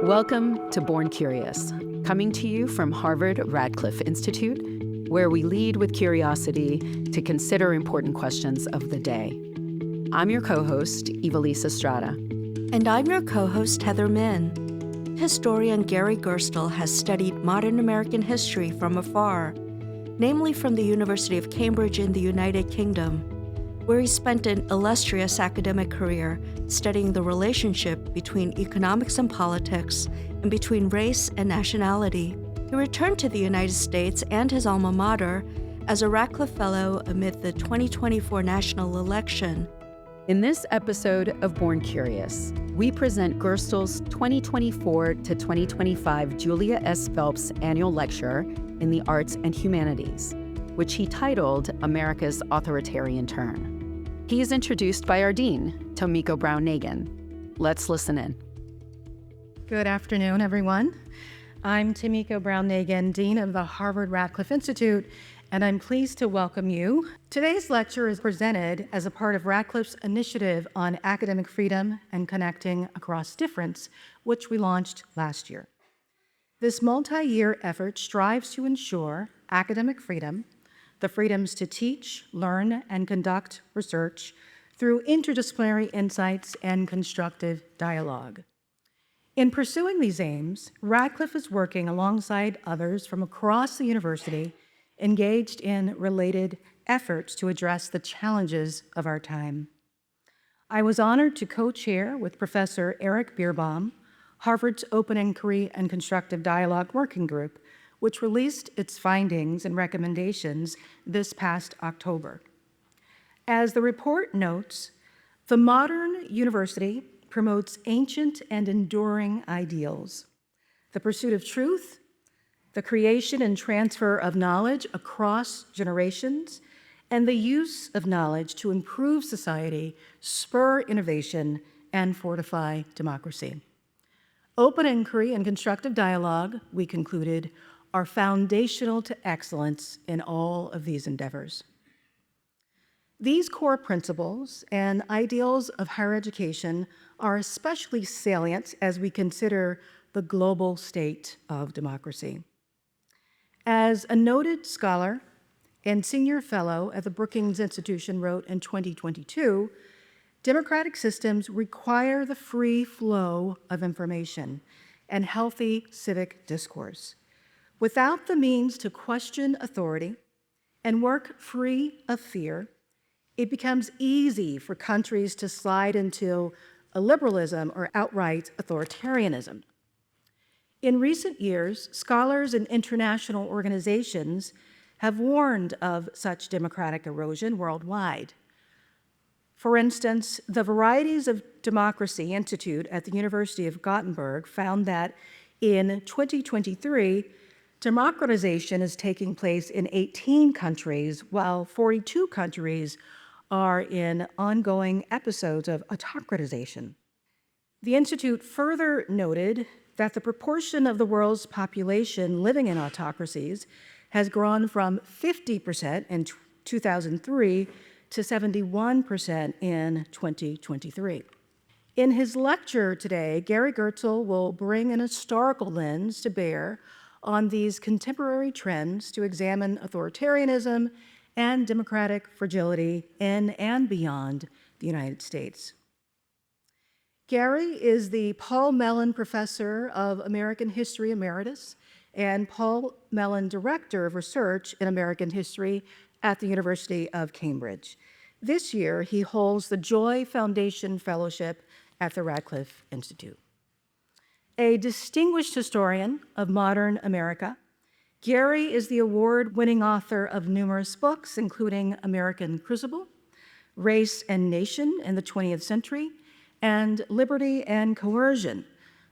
Welcome to Born Curious, coming to you from Harvard Radcliffe Institute, where we lead with curiosity to consider important questions of the day. I'm your co-host, Ivelisse Estrada. And I'm your co-host, Heather Min. Historian Gary Gerstle has studied modern American history from afar, namely from the University of Cambridge in the United Kingdom, where he spent an illustrious academic career studying the relationship between economics and politics and between race and nationality. He returned to the United States and his alma mater as a Radcliffe Fellow amid the 2024 national election. In this episode of Born Curious, we present Gerstle's 2024 to 2025 Julia S. Phelps Annual Lecture in the Arts and Humanities, which he titled America's Authoritarian Turn. He is introduced by our dean, Tomiko Brown-Nagin. Let's listen in. Good afternoon, everyone. I'm Tomiko Brown-Nagin, Dean of the Harvard Radcliffe Institute, and I'm pleased to welcome you. Today's lecture is presented as a part of Radcliffe's initiative on academic freedom and connecting across difference, which we launched last year. This multi-year effort strives to ensure academic freedom, the freedoms to teach, learn, and conduct research through interdisciplinary insights and constructive dialogue. In pursuing these aims, Radcliffe is working alongside others from across the university engaged in related efforts to address the challenges of our time. I was honored to co-chair with Professor Eric Bierbaum, Harvard's Open Inquiry and Constructive Dialogue Working Group, which released its findings and recommendations this past October. As the report notes, the modern university promotes ancient and enduring ideals, the pursuit of truth, the creation and transfer of knowledge across generations, and the use of knowledge to improve society, spur innovation, and fortify democracy. Open inquiry and constructive dialogue, we concluded, are foundational to excellence in all of these endeavors. These core principles and ideals of higher education are especially salient as we consider the global state of democracy. As a noted scholar and senior fellow at the Brookings Institution wrote in 2022, democratic systems require the free flow of information and healthy civic discourse. Without the means to question authority and work free of fear, it becomes easy for countries to slide into a liberalism or outright authoritarianism. In recent years, scholars and international organizations have warned of such democratic erosion worldwide. For instance, the Varieties of Democracy Institute at the University of Gothenburg found that in 2023, democratization is taking place in 18 countries, while 42 countries are in ongoing episodes of autocratization. The Institute further noted that the proportion of the world's population living in autocracies has grown from 50% in 2003 to 71% in 2023. In his lecture today, Gary Gerstle will bring an historical lens to bear on these contemporary trends to examine authoritarianism and democratic fragility in and beyond the United States. Gary is the Paul Mellon Professor of American History Emeritus and Paul Mellon Director of Research in American History at the University of Cambridge. This year, he holds the Joy Foundation Fellowship at the Radcliffe Institute. A distinguished historian of modern America, Gary is the award-winning author of numerous books, including American Crucible, Race and Nation in the 20th Century, and Liberty and Coercion,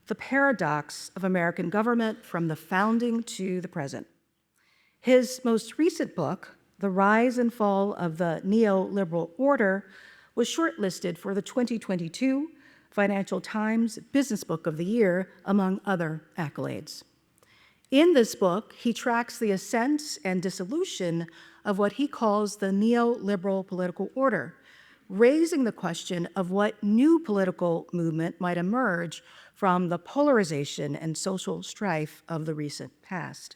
the Paradox of American Government from the Founding to the Present. His most recent book, The Rise and Fall of the Neoliberal Order, was shortlisted for the 2022 Financial Times Business Book of the Year, among other accolades. In this book, he tracks the ascent and dissolution of what he calls the neoliberal political order, raising the question of what new political movement might emerge from the polarization and social strife of the recent past.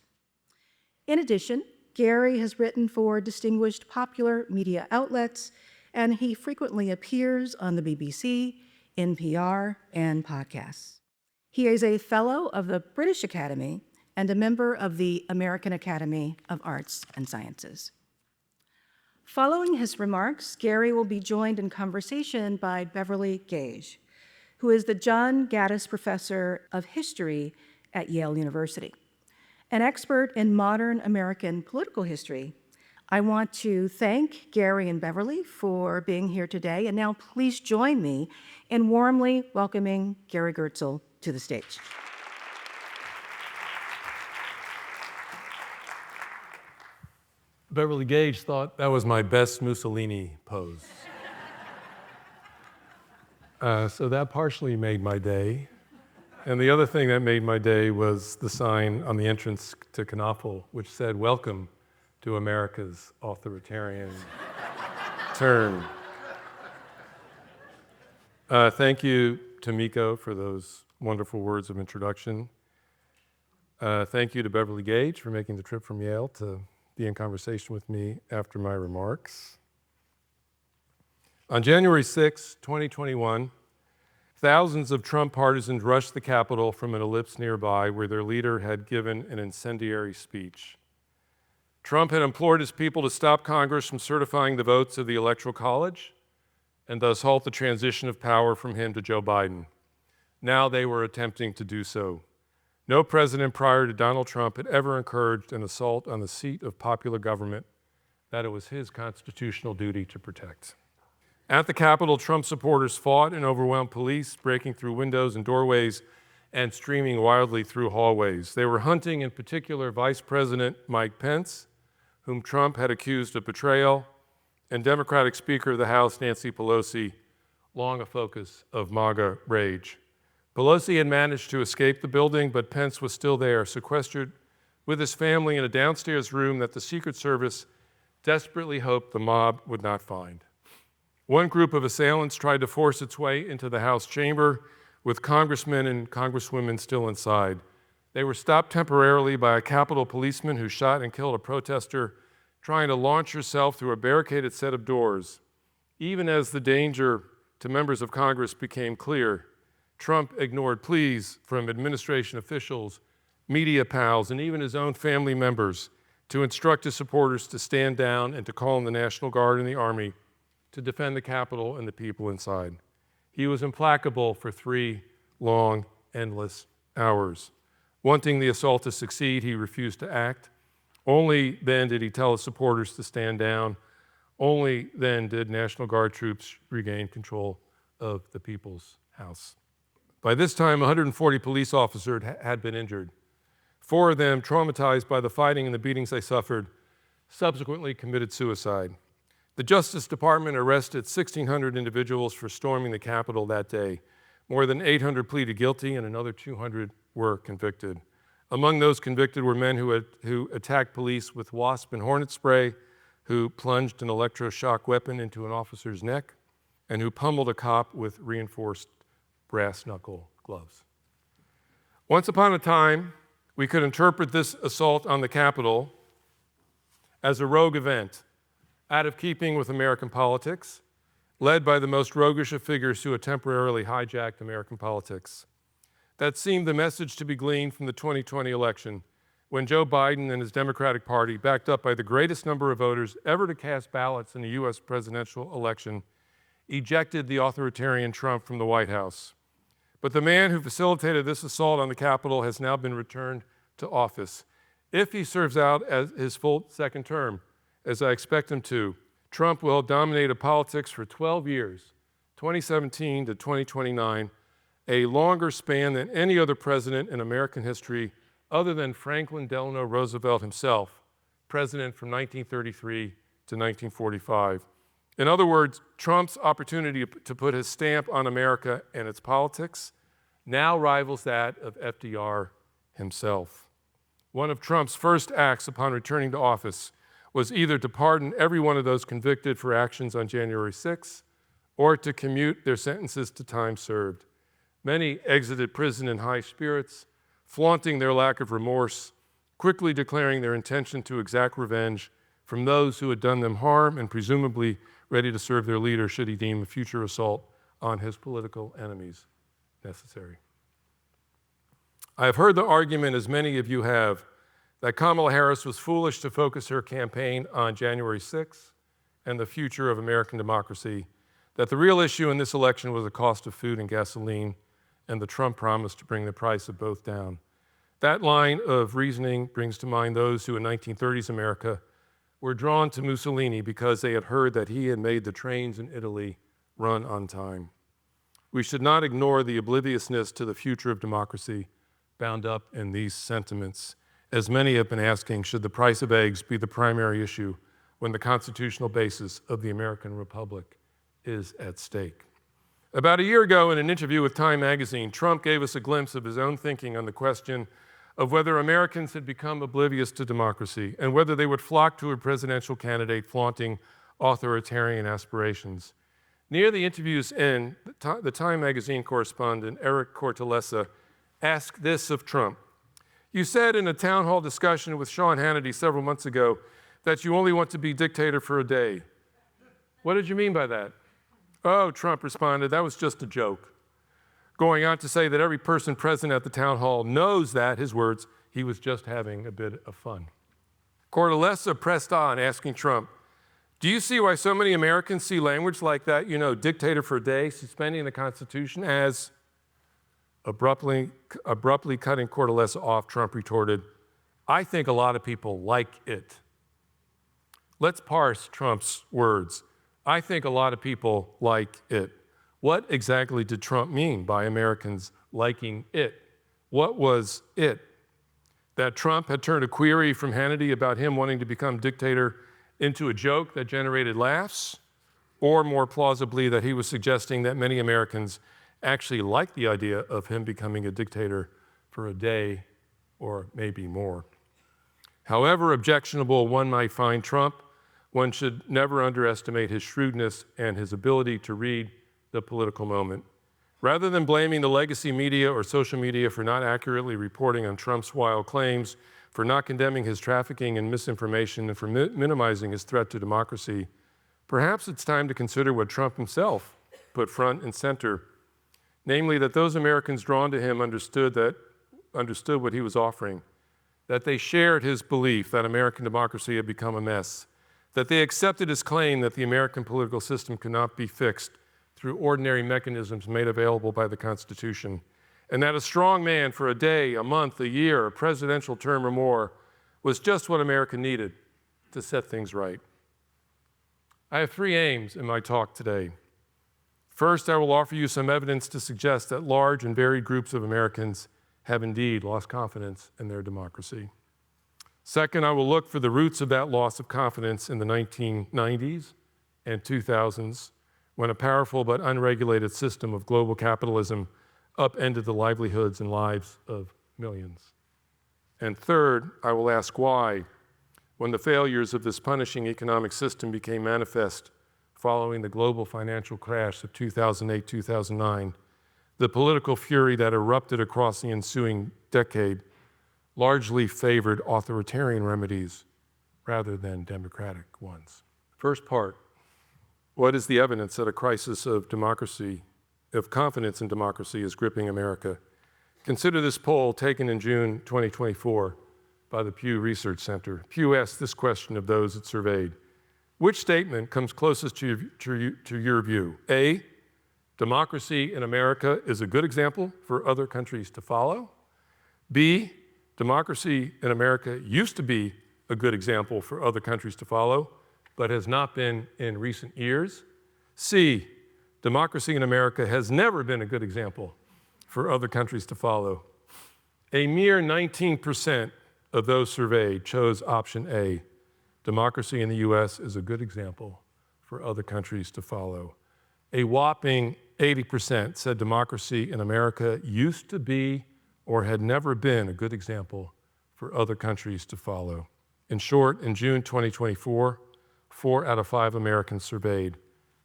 In addition, Gary has written for distinguished popular media outlets, and he frequently appears on the BBC, NPR, and podcasts. He is a fellow of the British Academy and a member of the American Academy of Arts and Sciences. Following his remarks, Gary will be joined in conversation by Beverly Gage, who is the John Gaddis Professor of History at Yale University. An expert in modern American political history, I want to thank Gary and Beverly for being here today, and now please join me in warmly welcoming Gary Gerstle to the stage. Beverly Gage thought that was my best Mussolini pose. So that partially made my day. And the other thing that made my day was the sign on the entrance to Knaufel, which said, "Welcome to America's authoritarian turn." Thank you, Tomiko, for those wonderful words of introduction. Thank you to Beverly Gage for making the trip from Yale to be in conversation with me after my remarks. On January 6, 2021, thousands of Trump partisans rushed the Capitol from an ellipse nearby where their leader had given an incendiary speech. Trump had implored his people to stop Congress from certifying the votes of the Electoral College and thus halt the transition of power from him to Joe Biden. Now they were attempting to do so. No president prior to Donald Trump had ever encouraged an assault on the seat of popular government that it was his constitutional duty to protect. At the Capitol, Trump supporters fought and overwhelmed police, breaking through windows and doorways and streaming wildly through hallways. They were hunting, in particular, Vice President Mike Pence, whom Trump had accused of betrayal, and Democratic Speaker of the House Nancy Pelosi, long a focus of MAGA rage. Pelosi had managed to escape the building, but Pence was still there, sequestered with his family in a downstairs room that the Secret Service desperately hoped the mob would not find. One group of assailants tried to force its way into the House chamber, with congressmen and congresswomen still inside. They were stopped temporarily by a Capitol policeman who shot and killed a protester trying to launch herself through a barricaded set of doors. Even as the danger to members of Congress became clear, Trump ignored pleas from administration officials, media pals, and even his own family members to instruct his supporters to stand down and to call in the National Guard and the Army to defend the Capitol and the people inside. He was implacable for 3 long, endless hours. Wanting the assault to succeed, he refused to act. Only then did he tell his supporters to stand down. Only then did National Guard troops regain control of the People's House. By this time, 140 police officers had been injured. 4 of them, traumatized by the fighting and the beatings they suffered, subsequently committed suicide. The Justice Department arrested 1,600 individuals for storming the Capitol that day. More than 800 pleaded guilty, and another 200 were convicted. Among those convicted were men who attacked police with wasp and hornet spray, who plunged an electroshock weapon into an officer's neck, and who pummeled a cop with reinforced brass knuckle gloves. Once upon a time, we could interpret this assault on the Capitol as a rogue event, out of keeping with American politics, led by the most roguish of figures who had temporarily hijacked American politics. That seemed the message to be gleaned from the 2020 election, when Joe Biden and his Democratic Party, backed up by the greatest number of voters ever to cast ballots in a U.S. presidential election, ejected the authoritarian Trump from the White House. But the man who facilitated this assault on the Capitol has now been returned to office. If he serves out as his full second term, as I expect him to, Trump will have dominated politics for 12 years, 2017 to 2029, a longer span than any other president in American history other than Franklin Delano Roosevelt himself, president from 1933 to 1945. In other words, Trump's opportunity to put his stamp on America and its politics now rivals that of FDR himself. One of Trump's first acts upon returning to office was either to pardon every one of those convicted for actions on January 6, or to commute their sentences to time served. Many exited prison in high spirits, flaunting their lack of remorse, quickly declaring their intention to exact revenge from those who had done them harm and presumably ready to serve their leader should he deem a future assault on his political enemies necessary. I have heard the argument, as many of you have, that Kamala Harris was foolish to focus her campaign on January 6th and the future of American democracy, that the real issue in this election was the cost of food and gasoline and the Trump promise to bring the price of both down. That line of reasoning brings to mind those who in 1930s America were drawn to Mussolini because they had heard that he had made the trains in Italy run on time. We should not ignore the obliviousness to the future of democracy bound up in these sentiments. As many have been asking, should the price of eggs be the primary issue when the constitutional basis of the American Republic is at stake? About a year ago, in an interview with Time magazine, Trump gave us a glimpse of his own thinking on the question of whether Americans had become oblivious to democracy and whether they would flock to a presidential candidate flaunting authoritarian aspirations. Near the interview's end, the Time magazine correspondent, Eric Cortellessa, asked this of Trump. You said in a town hall discussion with Sean Hannity several months ago that you only want to be dictator for a day. What did you mean by that? Oh, Trump responded, that was just a joke. Going on to say that every person present at the town hall knows that, his words, he was just having a bit of fun. Cortellessa pressed on, asking Trump, do you see why so many Americans see language like that, dictator for a day, suspending the Constitution, as abruptly cutting Cortellessa off, Trump retorted, I think a lot of people like it. Let's parse Trump's words. I think a lot of people like it. What exactly did Trump mean by Americans liking it? What was it? That Trump had turned a query from Hannity about him wanting to become dictator into a joke that generated laughs? Or more plausibly, that he was suggesting that many Americans actually liked the idea of him becoming a dictator for a day or maybe more? However objectionable one might find Trump, one should never underestimate his shrewdness and his ability to read the political moment. Rather than blaming the legacy media or social media for not accurately reporting on Trump's wild claims, for not condemning his trafficking in misinformation, and for minimizing his threat to democracy, perhaps it's time to consider what Trump himself put front and center, namely that those Americans drawn to him understood what he was offering, that they shared his belief that American democracy had become a mess, that they accepted his claim that the American political system could not be fixed through ordinary mechanisms made available by the Constitution, and that a strong man for a day, a month, a year, a presidential term or more was just what America needed to set things right. I have three aims in my talk today. First, I will offer you some evidence to suggest that large and varied groups of Americans have indeed lost confidence in their democracy. Second, I will look for the roots of that loss of confidence in the 1990s and 2000s, when a powerful but unregulated system of global capitalism upended the livelihoods and lives of millions. And third, I will ask why, when the failures of this punishing economic system became manifest following the global financial crash of 2008-2009, the political fury that erupted across the ensuing decade largely favored authoritarian remedies rather than democratic ones. First part, what is the evidence that a crisis of democracy, of confidence in democracy, is gripping America? Consider this poll taken in June 2024 by the Pew Research Center. Pew asked this question of those it surveyed. Which statement comes closest to your view? A, democracy in America is a good example for other countries to follow. B, democracy in America used to be a good example for other countries to follow, but has not been in recent years. C, democracy in America has never been a good example for other countries to follow. A mere 19% of those surveyed chose option A. Democracy in the US is a good example for other countries to follow. A whopping 80% said democracy in America used to be or had never been a good example for other countries to follow. In short, in June 2024, 4 out of 5 Americans surveyed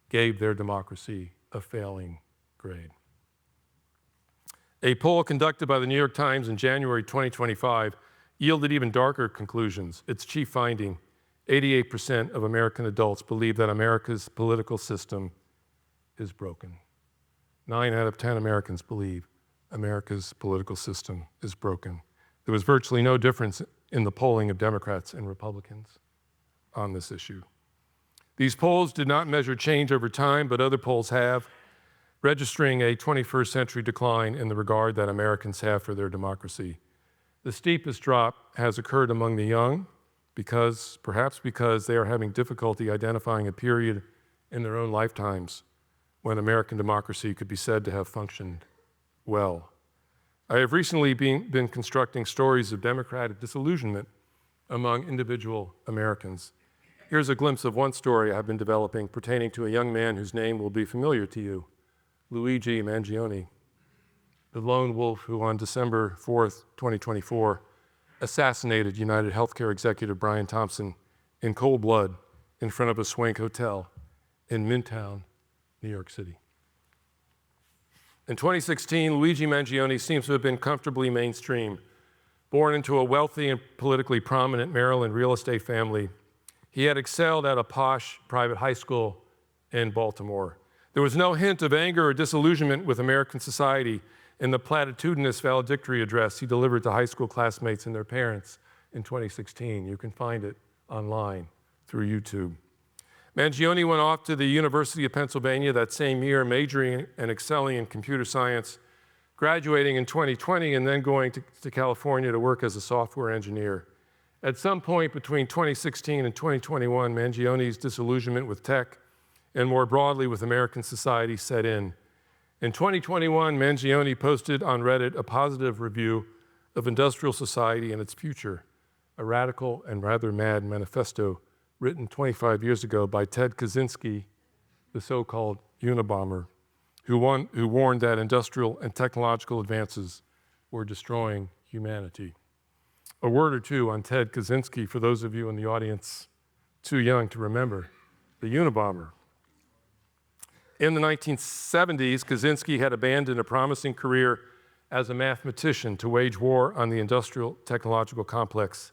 gave their democracy a failing grade. A poll conducted by the New York Times in January 2025 yielded even darker conclusions. Its chief finding, 88% of American adults believe that America's political system is broken. 9 out of 10 Americans believe America's political system is broken. There was virtually no difference in the polling of Democrats and Republicans on this issue. These polls did not measure change over time, but other polls have, registering a 21st century decline in the regard that Americans have for their democracy. The steepest drop has occurred among the young, perhaps because they are having difficulty identifying a period in their own lifetimes when American democracy could be said to have functioned well. I have recently been constructing stories of democratic disillusionment among individual Americans. Here's a glimpse of one story I've been developing pertaining to a young man whose name will be familiar to you, Luigi Manion, the lone wolf who on December 4th, 2024, assassinated United Healthcare executive Brian Thompson in cold blood in front of a Swank hotel in Midtown, New York City. In 2016, Luigi Manion seems to have been comfortably mainstream. Born into a wealthy and politically prominent Maryland real estate family, he had excelled at a posh private high school in Baltimore. There was no hint of anger or disillusionment with American society in the platitudinous valedictory address he delivered to high school classmates and their parents in 2016. You can find it online through YouTube. Manion went off to the University of Pennsylvania that same year, majoring and excelling in computer science, graduating in 2020 and then going to California to work as a software engineer. At some point between 2016 and 2021, Manion's disillusionment with tech and more broadly with American society set in. In 2021, Manion posted on Reddit a positive review of industrial society and its future, a radical and rather mad manifesto written 25 years ago by Ted Kaczynski, the so-called Unabomber, who warned that industrial and technological advances were destroying humanity. A word or two on Ted Kaczynski for those of you in the audience too young to remember, the Unabomber. In the 1970s, Kaczynski had abandoned a promising career as a mathematician to wage war on the industrial technological complex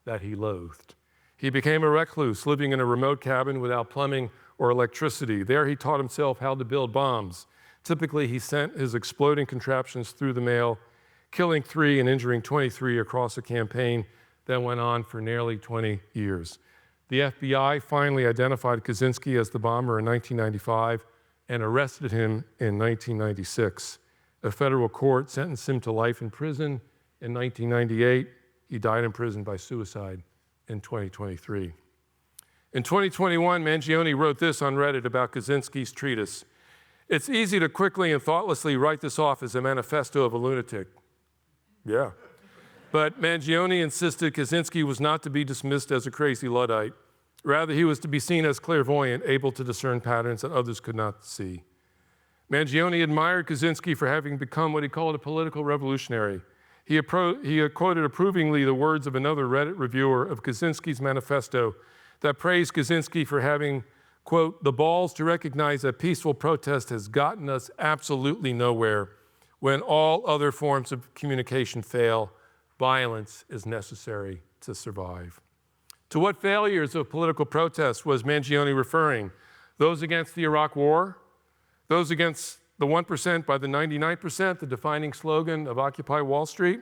that he loathed. He became a recluse, living in a remote cabin without plumbing or electricity. There he taught himself how to build bombs. Typically, he sent his exploding contraptions through the mail, killing 3 and injuring 23 across a campaign that went on for nearly 20 years. The FBI finally identified Kaczynski as the bomber in 1995 and arrested him in 1996. A federal court sentenced him to life in prison in 1998. He died in prison by suicide in 2023. In 2021, Manion wrote this on Reddit about Kaczynski's treatise. It's easy to quickly and thoughtlessly write this off as a manifesto of a lunatic. Yeah. But Manion insisted Kaczynski was not to be dismissed as a crazy Luddite. Rather, he was to be seen as clairvoyant, able to discern patterns that others could not see. Manion admired Kaczynski for having become what he called a political revolutionary. He quoted approvingly the words of another Reddit reviewer of Kaczynski's manifesto that praised Kaczynski for having, quote, the balls to recognize that peaceful protest has gotten us absolutely nowhere. When all other forms of communication fail, violence is necessary to survive. To what failures of political protest was Manion referring? Those against the Iraq War? Those against the 1% by the 99%, the defining slogan of Occupy Wall Street?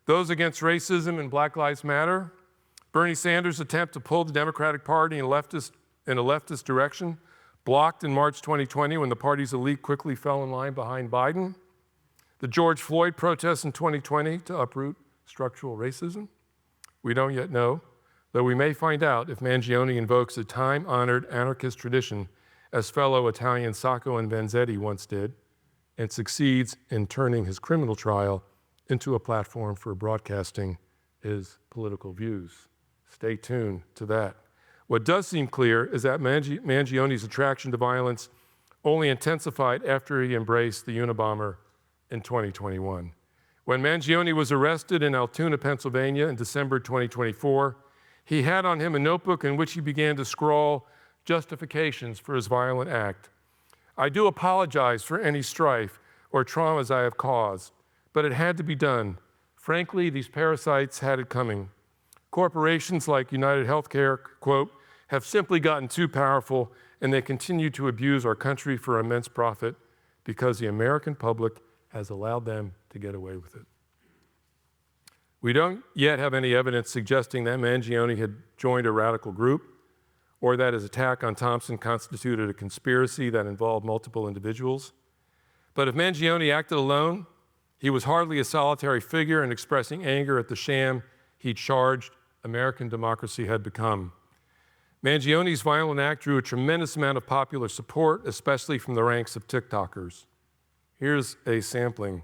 Those against racism and Black Lives Matter? Bernie Sanders' attempt to pull the Democratic Party in a leftist direction, blocked in March 2020 when the party's elite quickly fell in line behind Biden? The George Floyd protests in 2020 to uproot structural racism? We don't yet know, though we may find out if Manion invokes a time-honored anarchist tradition as fellow Italian Sacco and Vanzetti once did, and succeeds in turning his criminal trial into a platform for broadcasting his political views. Stay tuned to that. What does seem clear is that Manion's attraction to violence only intensified after he embraced the Unabomber in 2021. When Manion was arrested in Altoona, Pennsylvania in December 2024, he had on him a notebook in which he began to scrawl justifications for his violent act. I do apologize for any strife or traumas I have caused, but it had to be done. Frankly, these parasites had it coming. Corporations like United Healthcare, quote, have simply gotten too powerful, and they continue to abuse our country for immense profit because the American public has allowed them to get away with it. We don't yet have any evidence suggesting that Mangione had joined a radical group or that his attack on Thompson constituted a conspiracy that involved multiple individuals. But if Mangione acted alone, he was hardly a solitary figure in expressing anger at the sham he charged American democracy had become. Mangione's violent act drew a tremendous amount of popular support, especially from the ranks of TikTokers. Here's a sampling.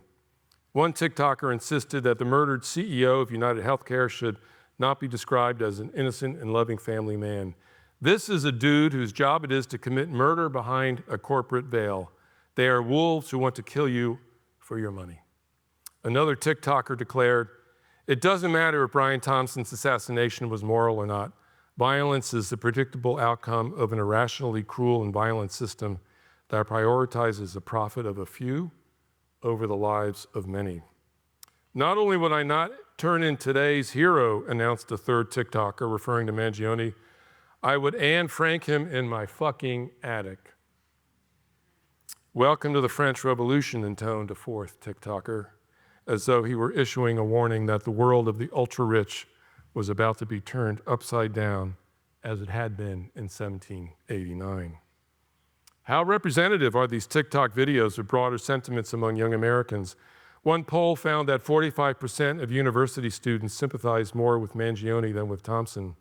One TikToker insisted that the murdered CEO of United Healthcare should not be described as an innocent and loving family man. This is a dude whose job it is to commit murder behind a corporate veil. They are wolves who want to kill you for your money. Another TikToker declared, "It doesn't matter if Brian Thompson's assassination was moral or not. Violence is the predictable outcome of an irrationally cruel and violent system that prioritizes the profit of a few over the lives of many." Not only would I not turn in today's hero, announced a third TikToker referring to Mangione, I would Anne Frank him in my fucking attic. Welcome to the French Revolution, intoned a fourth TikToker, as though he were issuing a warning that the world of the ultra-rich was about to be turned upside down as it had been in 1789. How representative are these TikTok videos of broader sentiments among young Americans? One poll found that 45% of university students sympathized more with Mangione than with Thompson.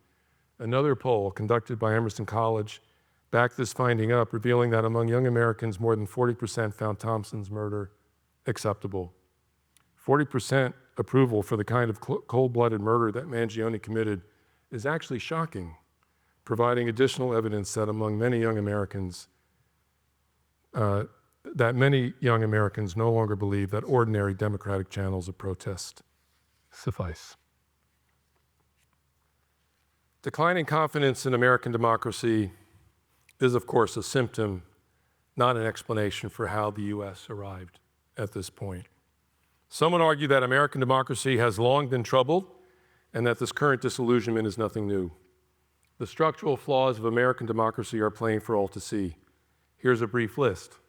Another poll conducted by Emerson College backed this finding up, revealing that among young Americans, more than 40% found Thompson's murder acceptable. 40% approval for the kind of cold-blooded murder that Mangione committed is actually shocking, providing additional evidence that among many young Americans, no longer believe that ordinary democratic channels of protest suffice. Declining confidence in American democracy is, of course, a symptom, not an explanation for how the U.S. arrived at this point. Some would argue that American democracy has long been troubled and that this current disillusionment is nothing new. The structural flaws of American democracy are plain for all to see. Here's a brief list.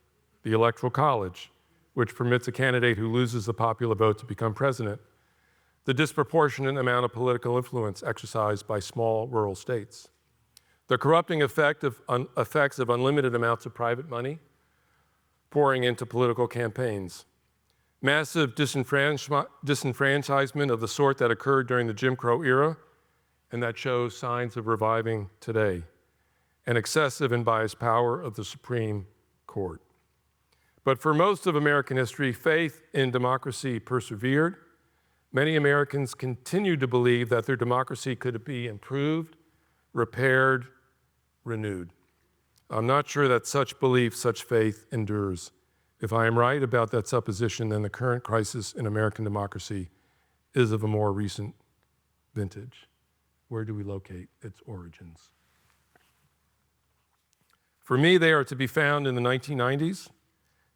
The Electoral College, which permits a candidate who loses the popular vote to become president. The disproportionate amount of political influence exercised by small rural states. The corrupting effects of unlimited amounts of private money pouring into political campaigns. Massive disenfranchisement of the sort that occurred during the Jim Crow era and that shows signs of reviving today. And excessive and biased power of the Supreme Court. But for most of American history, faith in democracy persevered. Many Americans continued to believe that their democracy could be improved, repaired, renewed. I'm not sure that such belief, such faith endures. If I am right about that supposition, then the current crisis in American democracy is of a more recent vintage. Where do we locate its origins? For me, they are to be found in the 1990s,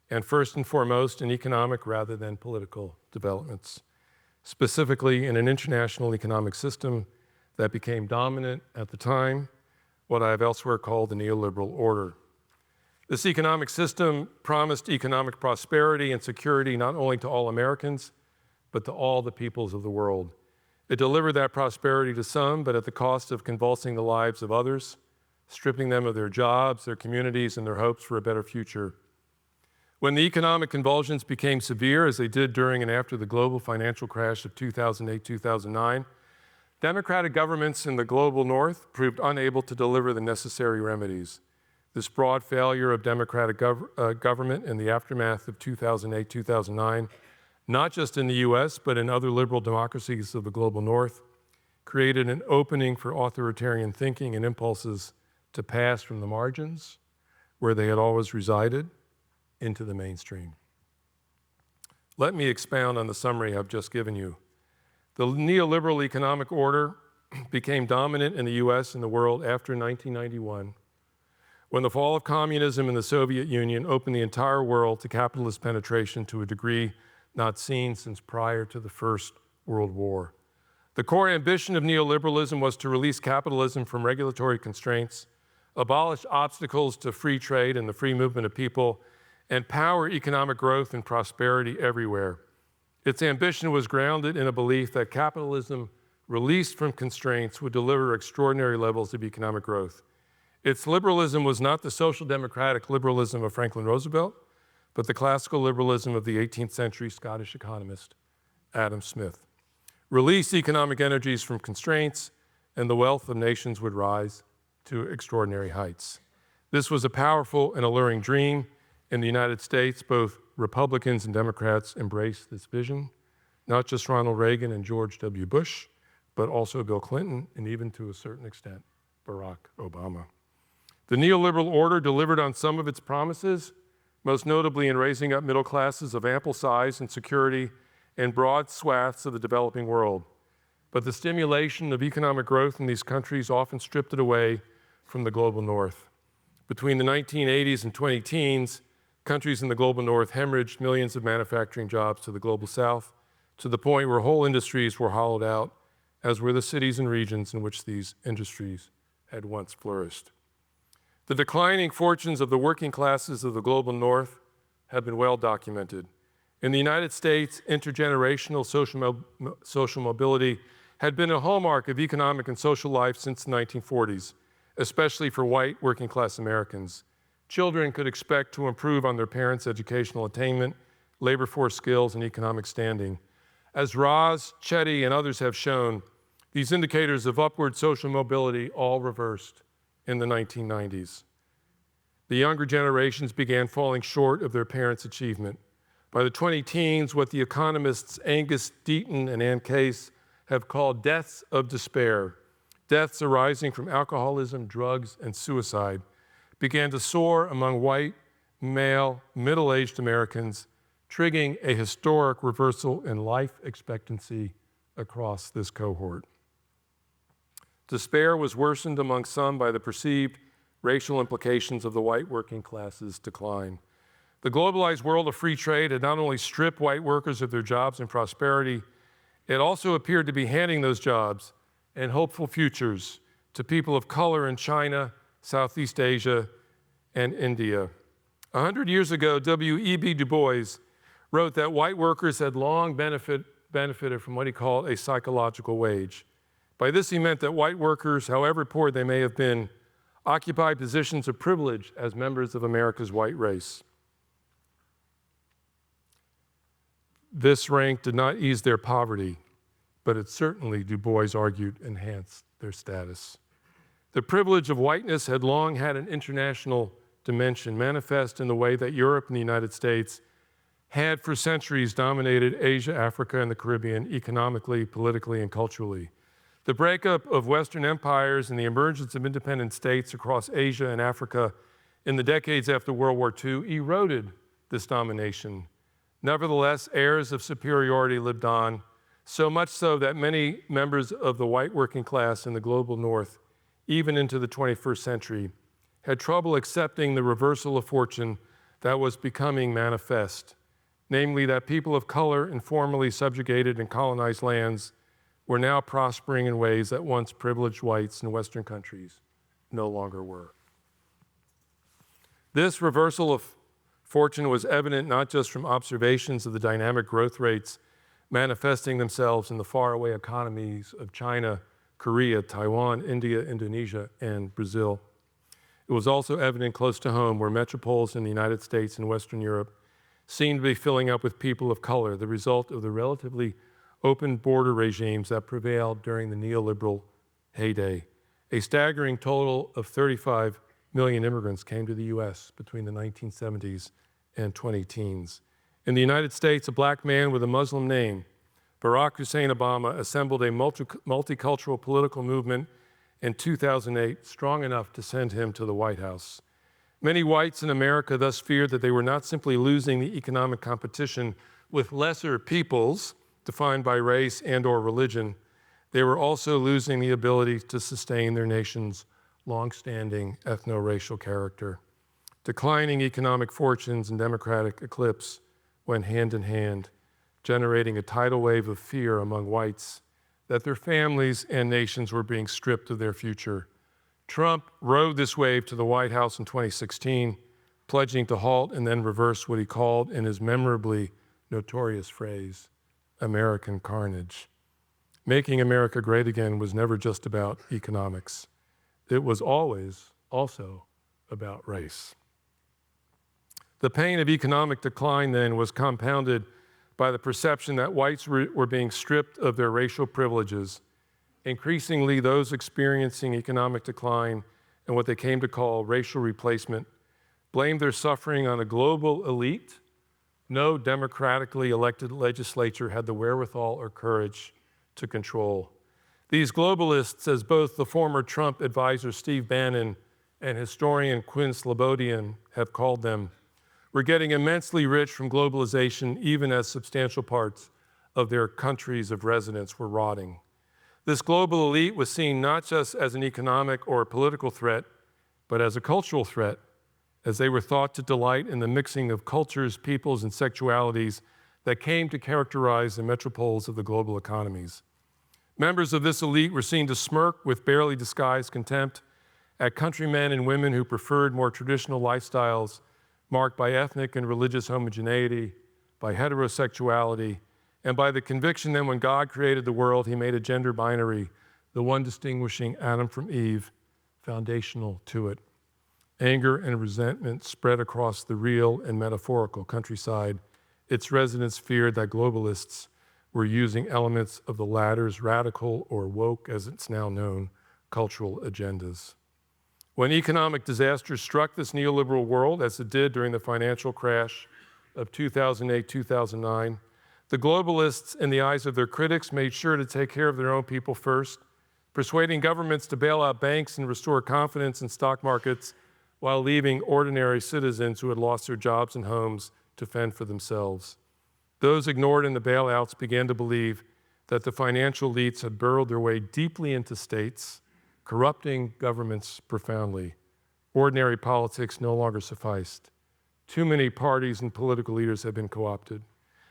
and first and foremost in economic rather than political developments, specifically in an international economic system that became dominant at the time, what I have elsewhere called the neoliberal order. This economic system promised economic prosperity and security not only to all Americans, but to all the peoples of the world. It delivered that prosperity to some, but at the cost of convulsing the lives of others, stripping them of their jobs, their communities, and their hopes for a better future. When the economic convulsions became severe, as they did during and after the global financial crash of 2008-2009, democratic governments in the global north proved unable to deliver the necessary remedies. This broad failure of democratic government in the aftermath of 2008-2009, not just in the US, but in other liberal democracies of the global north, created an opening for authoritarian thinking and impulses to pass from the margins, where they had always resided, into the mainstream. Let me expound on the summary I've just given you. The neoliberal economic order became dominant in the US and the world after 1991, when the fall of communism in the Soviet Union opened the entire world to capitalist penetration to a degree not seen since prior to the First World War. The core ambition of neoliberalism was to release capitalism from regulatory constraints, abolish obstacles to free trade and the free movement of people, and power economic growth and prosperity everywhere. Its ambition was grounded in a belief that capitalism, released from constraints, would deliver extraordinary levels of economic growth. Its liberalism was not the social democratic liberalism of Franklin Roosevelt, but the classical liberalism of the 18th century Scottish economist Adam Smith. Release economic energies from constraints, and the wealth of nations would rise to extraordinary heights. This was a powerful and alluring dream. In the United States, both Republicans and Democrats embraced this vision, not just Ronald Reagan and George W. Bush, but also Bill Clinton, and even to a certain extent, Barack Obama. The neoliberal order delivered on some of its promises, most notably in raising up middle classes of ample size and security in broad swaths of the developing world. But the stimulation of economic growth in these countries often stripped it away from the global north. Between the 1980s and 2010s, countries in the global north hemorrhaged millions of manufacturing jobs to the global south, to the point where whole industries were hollowed out, as were the cities and regions in which these industries had once flourished. The declining fortunes of the working classes of the global north have been well documented. In the United States, intergenerational social mobility had been a hallmark of economic and social life since the 1940s, especially for white working class Americans. Children could expect to improve on their parents' educational attainment, labor force skills, and economic standing. As Roz, Chetty, and others have shown, these indicators of upward social mobility all reversed in the 1990s. The younger generations began falling short of their parents' achievement. By the 2010s, what the economists Angus Deaton and Ann Case have called deaths of despair, deaths arising from alcoholism, drugs, and suicide, began to soar among white, male, middle-aged Americans, triggering a historic reversal in life expectancy across this cohort. Despair was worsened among some by the perceived racial implications of the white working class's decline. The globalized world of free trade had not only stripped white workers of their jobs and prosperity, it also appeared to be handing those jobs and hopeful futures to people of color in China, Southeast Asia, and India. 100 years ago, W.E.B. Du Bois wrote that white workers had long benefited from what he called a psychological wage. By this he meant that white workers, however poor they may have been, occupied positions of privilege as members of America's white race. This rank did not ease their poverty, but it certainly, Du Bois argued, enhanced their status. The privilege of whiteness had long had an international dimension, manifest in the way that Europe and the United States had for centuries dominated Asia, Africa, and the Caribbean economically, politically, and culturally. The breakup of Western empires and the emergence of independent states across Asia and Africa in the decades after World War II eroded this domination. Nevertheless, airs of superiority lived on, so much so that many members of the white working class in the global north, even into the 21st century, had trouble accepting the reversal of fortune that was becoming manifest, namely that people of color in formerly subjugated and colonized lands were now prospering in ways that once privileged whites in Western countries no longer were. This reversal of fortune was evident not just from observations of the dynamic growth rates manifesting themselves in the faraway economies of China, Korea, Taiwan, India, Indonesia, and Brazil. It was also evident close to home where metropoles in the United States and Western Europe seemed to be filling up with people of color, the result of the relatively open border regimes that prevailed during the neoliberal heyday. A staggering total of 35 million immigrants came to the US between the 1970s and 2010s. In the United States, a black man with a Muslim name, Barack Hussein Obama, assembled a multicultural political movement in 2008 strong enough to send him to the White House. Many whites in America thus feared that they were not simply losing the economic competition with lesser peoples, defined by race and/or religion, they were also losing the ability to sustain their nation's long-standing ethno-racial character. Declining economic fortunes and democratic eclipse went hand in hand, generating a tidal wave of fear among whites that their families and nations were being stripped of their future. Trump rode this wave to the White House in 2016, pledging to halt and then reverse what he called, in his memorably notorious phrase, American carnage. Making America great again was never just about economics. It was always also about race. The pain of economic decline then was compounded by the perception that whites were being stripped of their racial privileges. Increasingly, those experiencing economic decline and what they came to call racial replacement blamed their suffering on a global elite no democratically elected legislature had the wherewithal or courage to control. These globalists, as both the former Trump advisor Steve Bannon and historian Quinn Slobodian have called them, were getting immensely rich from globalization even as substantial parts of their countries of residence were rotting. This global elite was seen not just as an economic or political threat, but as a cultural threat, as they were thought to delight in the mixing of cultures, peoples, and sexualities that came to characterize the metropoles of the global economies. Members of this elite were seen to smirk with barely disguised contempt at countrymen and women who preferred more traditional lifestyles marked by ethnic and religious homogeneity, by heterosexuality, and by the conviction that when God created the world, he made a gender binary, the one distinguishing Adam from Eve, foundational to it. Anger and resentment spread across the real and metaphorical countryside. Its residents feared that globalists were using elements of the latter's radical, or woke as it's now known, cultural agendas. When economic disaster struck this neoliberal world, as it did during the financial crash of 2008-2009, the globalists, in the eyes of their critics, made sure to take care of their own people first, persuading governments to bail out banks and restore confidence in stock markets while leaving ordinary citizens who had lost their jobs and homes to fend for themselves. Those ignored in the bailouts began to believe that the financial elites had burrowed their way deeply into states, corrupting governments profoundly. Ordinary politics no longer sufficed. Too many parties and political leaders had been co-opted.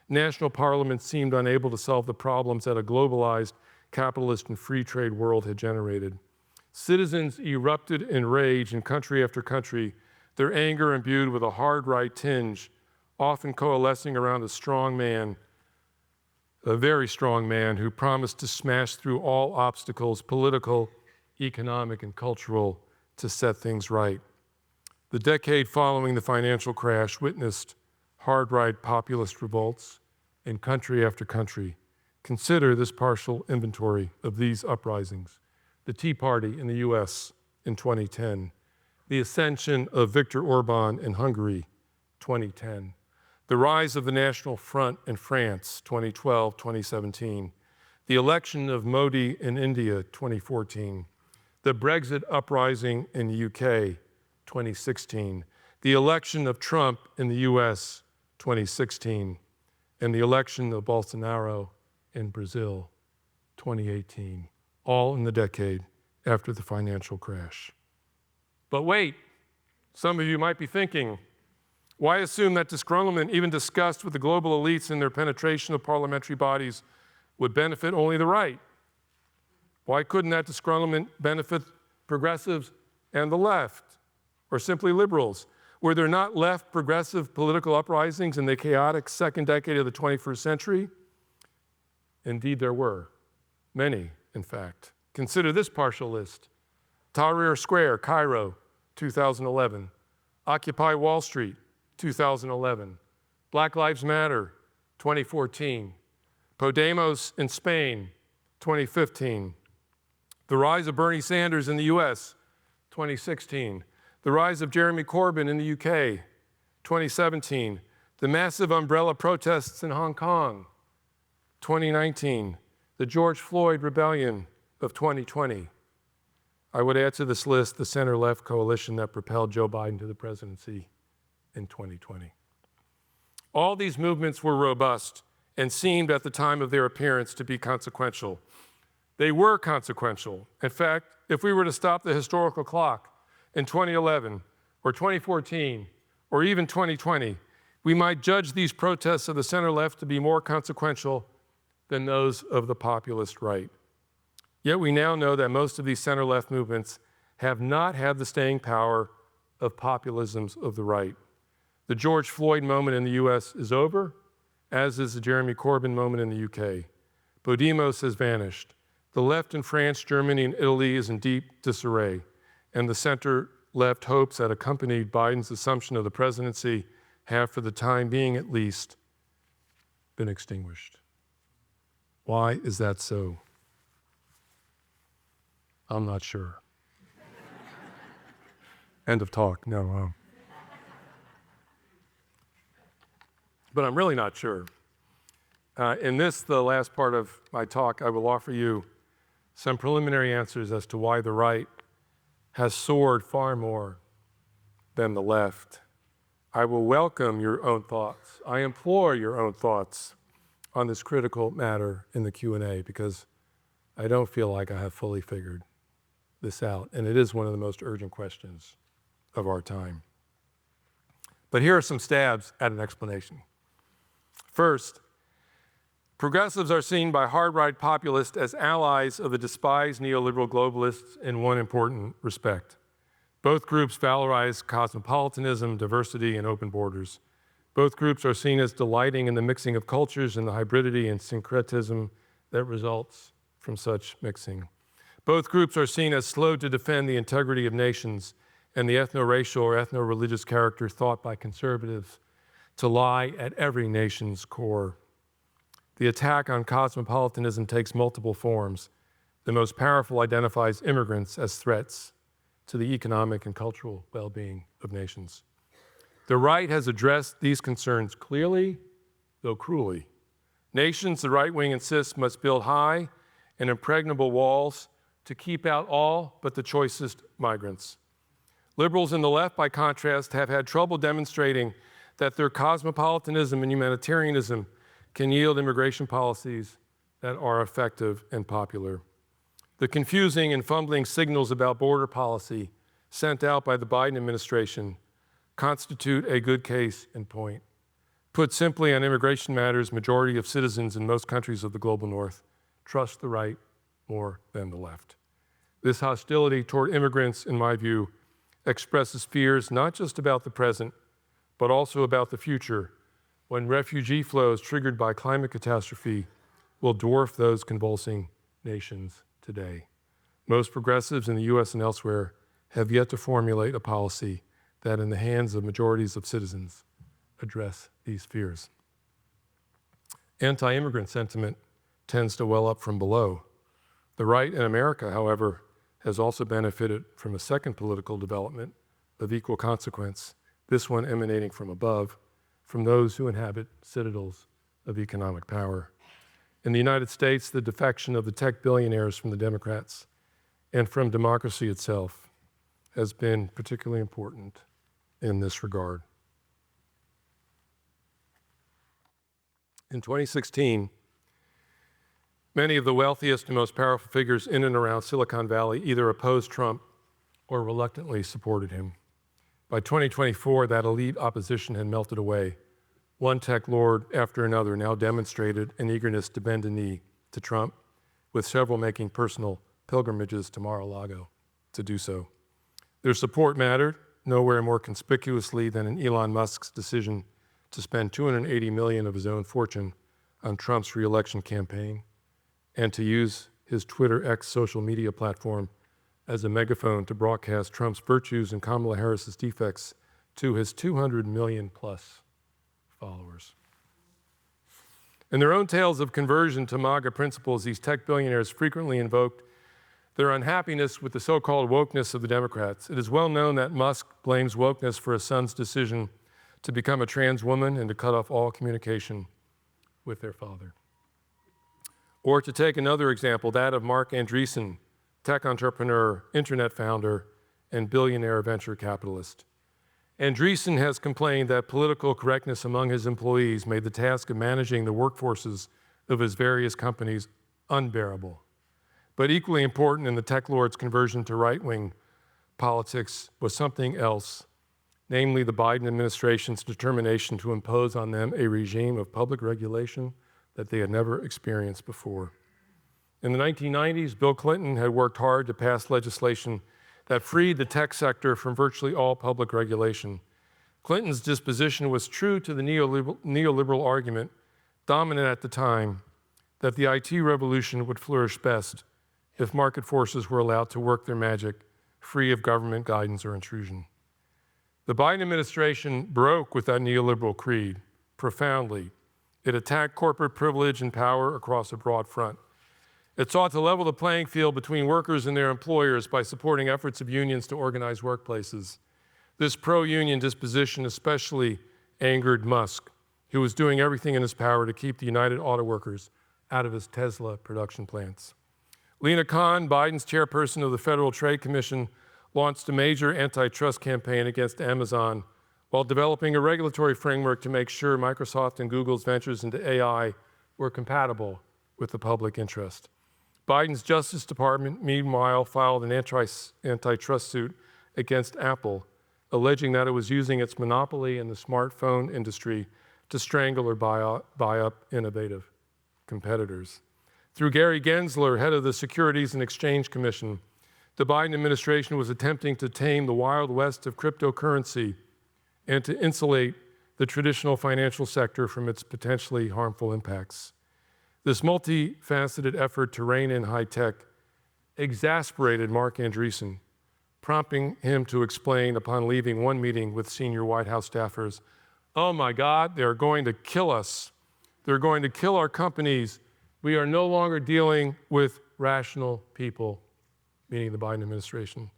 National parliaments seemed unable to solve the problems that a globalized, capitalist, and free trade world had generated. Citizens erupted in rage in country after country, their anger imbued with a hard right tinge, often coalescing around a strong man, a very strong man who promised to smash through all obstacles, political, economic, and cultural, to set things right. The decade following the financial crash witnessed hard right populist revolts in country after country. Consider this partial inventory of these uprisings. The Tea Party in the US in 2010, the ascension of Viktor Orban in Hungary, 2010, the rise of the National Front in France, 2012-2017, the election of Modi in India, 2014, the Brexit uprising in the UK, 2016, the election of Trump in the US, 2016, and the election of Bolsonaro in Brazil, 2018. All in the decade after the financial crash. But wait, some of you might be thinking, why assume that disgruntlement, even discussed with the global elites in their penetration of parliamentary bodies, would benefit only the right? Why couldn't that disgruntlement benefit progressives and the left, or simply liberals? Were there not left progressive political uprisings in the chaotic second decade of the 21st century? Indeed, there were. Many, in fact. Consider this partial list. Tahrir Square, Cairo, 2011. Occupy Wall Street, 2011. Black Lives Matter, 2014. Podemos in Spain, 2015. The rise of Bernie Sanders in the US, 2016. The rise of Jeremy Corbyn in the UK, 2017. The massive umbrella protests in Hong Kong, 2019. The George Floyd rebellion of 2020. I would add to this list the center-left coalition that propelled Joe Biden to the presidency in 2020. All these movements were robust and seemed at the time of their appearance to be consequential. They were consequential. In fact, if we were to stop the historical clock in 2011 or 2014 or even 2020, we might judge these protests of the center-left to be more consequential than those of the populist right. Yet we now know that most of these center-left movements have not had the staying power of populisms of the right. The George Floyd moment in the US is over, as is the Jeremy Corbyn moment in the UK. Podemos has vanished. The left in France, Germany, and Italy is in deep disarray, and the center-left hopes that accompanied Biden's assumption of the presidency have, for the time being at least, been extinguished. Why is that so? I'm not sure. End of talk. No. But I'm really not sure. In this, the last part of my talk, I will offer you some preliminary answers as to why the right has soared far more than the left. I will welcome your own thoughts. I implore your own thoughts on this critical matter in the Q&A, because I don't feel like I have fully figured this out, and it is one of the most urgent questions of our time. But here are some stabs at an explanation. First, progressives are seen by hard-right populists as allies of the despised neoliberal globalists in one important respect. Both groups valorize cosmopolitanism, diversity, and open borders. Both groups are seen as delighting in the mixing of cultures and the hybridity and syncretism that results from such mixing. Both groups are seen as slow to defend the integrity of nations and the ethno-racial or ethno-religious character thought by conservatives to lie at every nation's core. The attack on cosmopolitanism takes multiple forms. The most powerful identifies immigrants as threats to the economic and cultural well-being of nations. The right has addressed these concerns clearly, though cruelly. Nations, the right wing insists, must build high and impregnable walls to keep out all but the choicest migrants. Liberals in the left, by contrast, have had trouble demonstrating that their cosmopolitanism and humanitarianism can yield immigration policies that are effective and popular. The confusing and fumbling signals about border policy sent out by the Biden administration constitute a good case in point. Put simply, on immigration matters, majority of citizens in most countries of the global north trust the right more than the left. This hostility toward immigrants, in my view, expresses fears not just about the present, but also about the future, when refugee flows triggered by climate catastrophe will dwarf those convulsing nations today. Most progressives in the US and elsewhere have yet to formulate a policy that, in the hands of majorities of citizens, address these fears. Anti-immigrant sentiment tends to well up from below. The right in America, however, has also benefited from a second political development of equal consequence, this one emanating from above, from those who inhabit citadels of economic power. In the United States, the defection of the tech billionaires from the Democrats and from democracy itself has been particularly important in this regard. In 2016, many of the wealthiest and most powerful figures in and around Silicon Valley either opposed Trump or reluctantly supported him. By 2024, that elite opposition had melted away. One tech lord after another now demonstrated an eagerness to bend a knee to Trump, with several making personal pilgrimages to Mar-a-Lago to do so. Their support mattered nowhere more conspicuously than in Elon Musk's decision to spend $280 million of his own fortune on Trump's re-election campaign and to use his Twitter X social media platform as a megaphone to broadcast Trump's virtues and Kamala Harris's defects to his 200 million plus followers. In their own tales of conversion to MAGA principles, these tech billionaires frequently invoked their unhappiness with the so-called wokeness of the Democrats. It is well known that Musk blames wokeness for his son's decision to become a trans woman and to cut off all communication with their father. Or to take another example, that of Mark Andreessen, tech entrepreneur, internet founder, and billionaire venture capitalist. Andreessen has complained that political correctness among his employees made the task of managing the workforces of his various companies unbearable. But equally important in the tech lord's conversion to right-wing politics was something else, namely the Biden administration's determination to impose on them a regime of public regulation that they had never experienced before. In the 1990s, Bill Clinton had worked hard to pass legislation that freed the tech sector from virtually all public regulation. Clinton's disposition was true to the neoliberal argument, dominant at the time, that the IT revolution would flourish best if market forces were allowed to work their magic, free of government guidance or intrusion. The Biden administration broke with that neoliberal creed profoundly. It attacked corporate privilege and power across a broad front. It sought to level the playing field between workers and their employers by supporting efforts of unions to organize workplaces. This pro-union disposition especially angered Musk, who was doing everything in his power to keep the United Auto Workers out of his Tesla production plants. Lina Khan, Biden's chairperson of the Federal Trade Commission, launched a major antitrust campaign against Amazon while developing a regulatory framework to make sure Microsoft and Google's ventures into AI were compatible with the public interest. Biden's Justice Department, meanwhile, filed an antitrust suit against Apple, alleging that it was using its monopoly in the smartphone industry to strangle or buy up innovative competitors. Through Gary Gensler, head of the Securities and Exchange Commission, the Biden administration was attempting to tame the wild west of cryptocurrency and to insulate the traditional financial sector from its potentially harmful impacts. This multifaceted effort to rein in high tech exasperated Mark Andreessen, prompting him to explain upon leaving one meeting with senior White House staffers, "Oh my God, they're going to kill us. They're going to kill our companies. We are no longer dealing with rational people," meaning the Biden administration.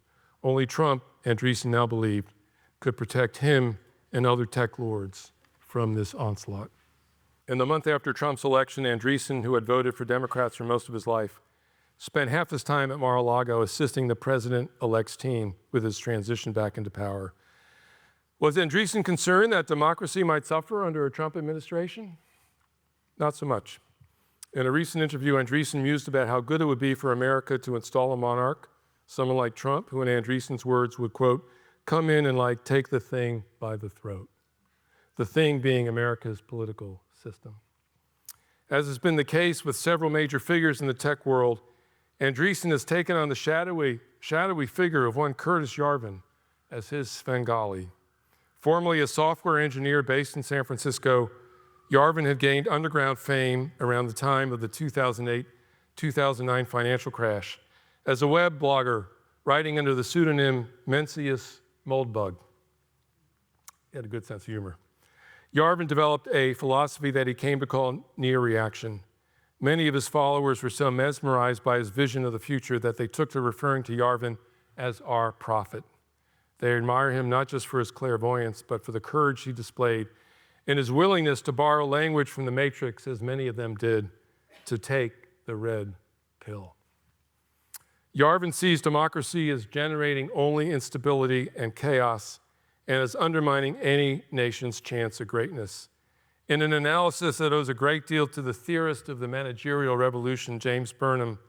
Only Trump, Andreessen now believed, could protect him and other tech lords from this onslaught. In the month after Trump's election, Andreessen, who had voted for Democrats for most of his life, spent half his time at Mar-a-Lago assisting the president-elect's team with his transition back into power. Was Andreessen concerned that democracy might suffer under a Trump administration? Not so much. In a recent interview, Andreessen mused about how good it would be for America to install a monarch, someone like Trump, who in Andreessen's words would, quote, come in and take the thing by the throat. The thing being America's political system. As has been the case with several major figures in the tech world, Andreessen has taken on the shadowy figure of one Curtis Yarvin as his Svengali. Formerly a software engineer based in San Francisco, Yarvin had gained underground fame around the time of the 2008-2009 financial crash as a web blogger writing under the pseudonym Mencius Moldbug. He had a good sense of humor. Yarvin developed a philosophy that he came to call neo-reaction. Many of his followers were so mesmerized by his vision of the future that they took to referring to Yarvin as our prophet. They admire him not just for his clairvoyance, but for the courage he displayed and his willingness to borrow language from the Matrix, as many of them did, to take the red pill. Yarvin sees democracy as generating only instability and chaos and as undermining any nation's chance of greatness. In an analysis that owes a great deal to the theorist of the managerial revolution, James Burnham,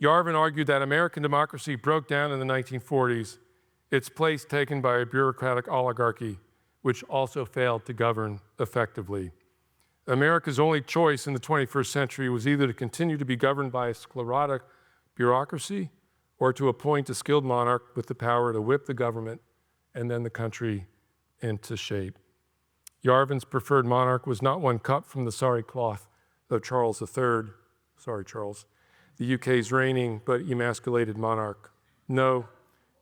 Yarvin argued that American democracy broke down in the 1940s, its place taken by a bureaucratic oligarchy, which also failed to govern effectively. America's only choice in the 21st century was either to continue to be governed by a sclerotic bureaucracy or to appoint a skilled monarch with the power to whip the government and then the country into shape. Yarvin's preferred monarch was not one cut from the sorry cloth of Charles III, sorry Charles, the UK's reigning but emasculated monarch. No,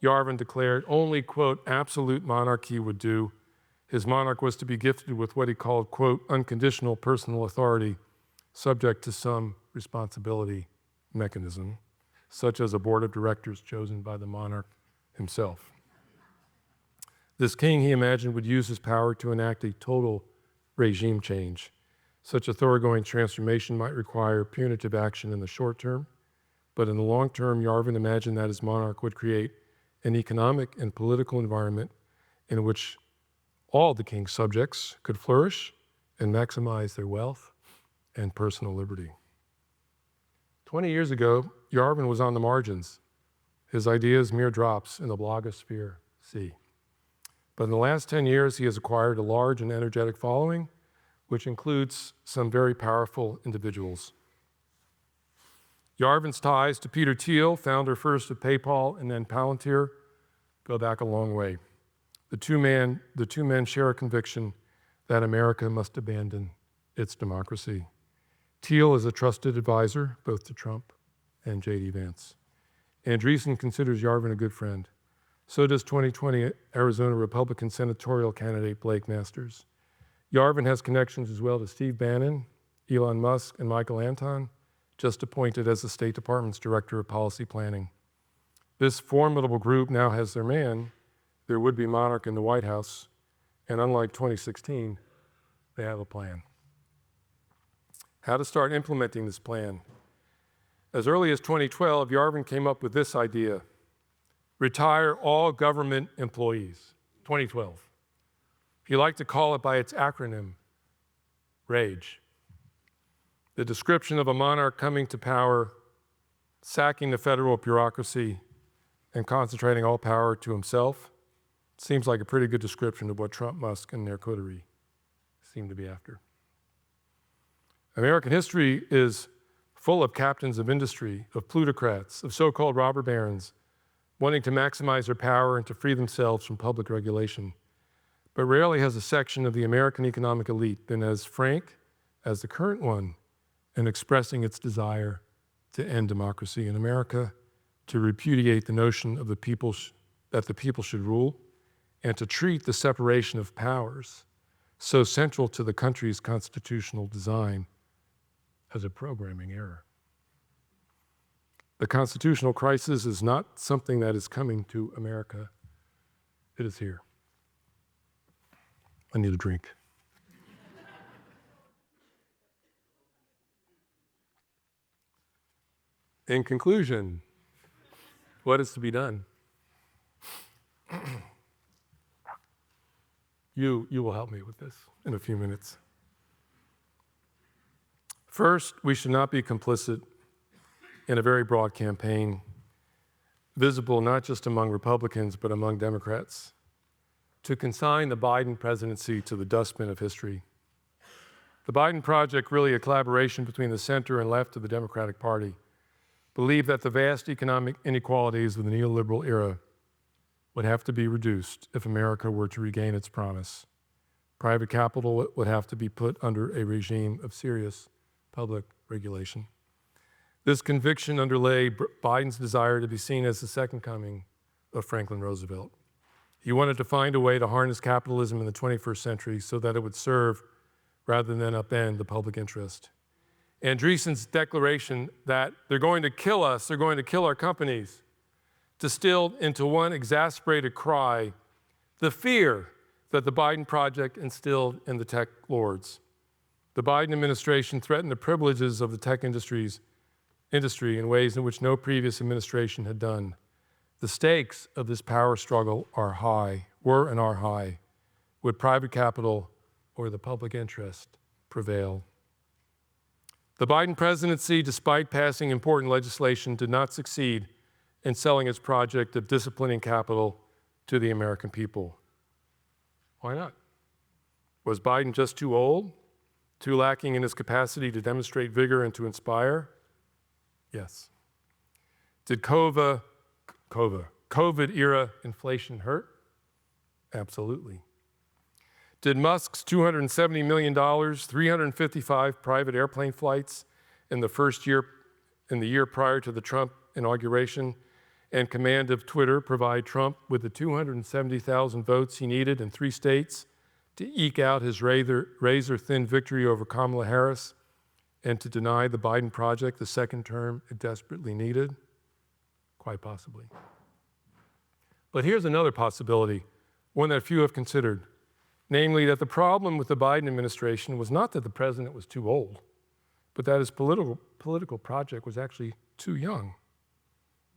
Yarvin declared only, quote, absolute monarchy would do. His monarch was to be gifted with what he called, quote, unconditional personal authority, subject to some responsibility mechanism, such as a board of directors chosen by the monarch himself. This king, he imagined, would use his power to enact a total regime change. Such a thoroughgoing transformation might require punitive action in the short term, but in the long term, Yarvin imagined that his monarch would create an economic and political environment in which all the king's subjects could flourish and maximize their wealth and personal liberty. 20 years ago, Yarvin was on the margins. His ideas mere drops in the blogosphere sea. But in the last 10 years, he has acquired a large and energetic following, which includes some very powerful individuals. Yarvin's ties to Peter Thiel, founder first of PayPal and then Palantir, go back a long way. The two men share a conviction that America must abandon its democracy. Thiel is a trusted advisor, both to Trump and J.D. Vance. Andreessen considers Yarvin a good friend. So does 2020 Arizona Republican senatorial candidate Blake Masters. Yarvin has connections as well to Steve Bannon, Elon Musk, and Michael Anton, just appointed as the State Department's Director of Policy Planning. This formidable group now has their man, their would-be monarch in the White House, and unlike 2016, they have a plan. How to start implementing this plan? As early as 2012, Yarvin came up with this idea: retire all government employees, 2012. He liked to call it by its acronym, RAGE. The description of a monarch coming to power, sacking the federal bureaucracy, and concentrating all power to himself seems like a pretty good description of what Trump, Musk, and their coterie seem to be after. American history is full of captains of industry, of plutocrats, of so-called robber barons, wanting to maximize their power and to free themselves from public regulation. But rarely has a section of the American economic elite been as frank as the current one in expressing its desire to end democracy in America, to repudiate the notion of that the people should rule, and to treat the separation of powers so central to the country's constitutional design as a programming error. The constitutional crisis is not something that is coming to America. It is here. I need a drink. In conclusion, what is to be done? You will help me with this in a few minutes. First, we should not be complicit in a very broad campaign, visible not just among Republicans, but among Democrats, to consign the Biden presidency to the dustbin of history. The Biden project, really a collaboration between the center and left of the Democratic Party, believed that the vast economic inequalities of the neoliberal era would have to be reduced if America were to regain its promise. Private capital would have to be put under a regime of serious public regulation. This conviction underlay Biden's desire to be seen as the second coming of Franklin Roosevelt. He wanted to find a way to harness capitalism in the 21st century so that it would serve rather than upend the public interest. Andreessen's declaration that they're going to kill us, they're going to kill our companies, distilled into one exasperated cry, the fear that the Biden project instilled in the tech lords. The Biden administration threatened the privileges of the tech industry in ways in which no previous administration had done. The stakes of this power struggle are high, were and are high. Would private capital or the public interest prevail? The Biden presidency, despite passing important legislation, did not succeed in selling its project of disciplining capital to the American people. Why not? Was Biden just too old? Too lacking in his capacity to demonstrate vigor and to inspire? Yes. Did COVID-era inflation hurt? Absolutely. Did Musk's $270 million, 355 private airplane flights in the year prior to the Trump inauguration, and command of Twitter provide Trump with the 270,000 votes he needed in 3 states to eke out his razor-thin victory over Kamala Harris and to deny the Biden project the second term it desperately needed? Quite possibly. But here's another possibility, one that few have considered, namely that the problem with the Biden administration was not that the president was too old, but that his political project was actually too young.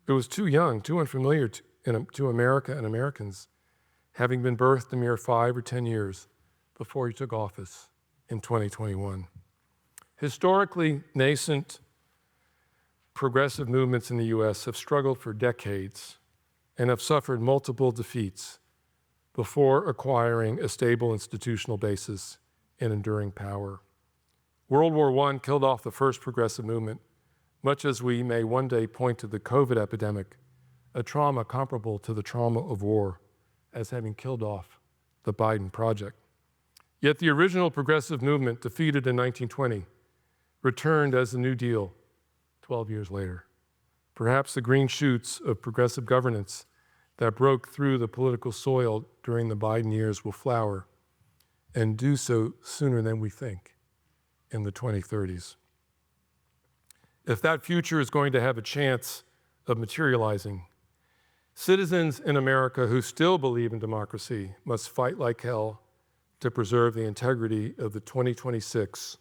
It was too young, too unfamiliar to America and Americans, having been birthed a mere 5 or 10 years before he took office in 2021. Historically nascent progressive movements in the US have struggled for decades and have suffered multiple defeats before acquiring a stable institutional basis and enduring power. World War I killed off the first progressive movement, much as we may one day point to the COVID epidemic, a trauma comparable to the trauma of war, as having killed off the Biden project. Yet the original progressive movement, defeated in 1920, returned as the New Deal 12 years later. Perhaps the green shoots of progressive governance that broke through the political soil during the Biden years will flower, and do so sooner than we think, in the 2030s. If that future is going to have a chance of materializing, citizens in America who still believe in democracy must fight like hell to preserve the integrity of the 2026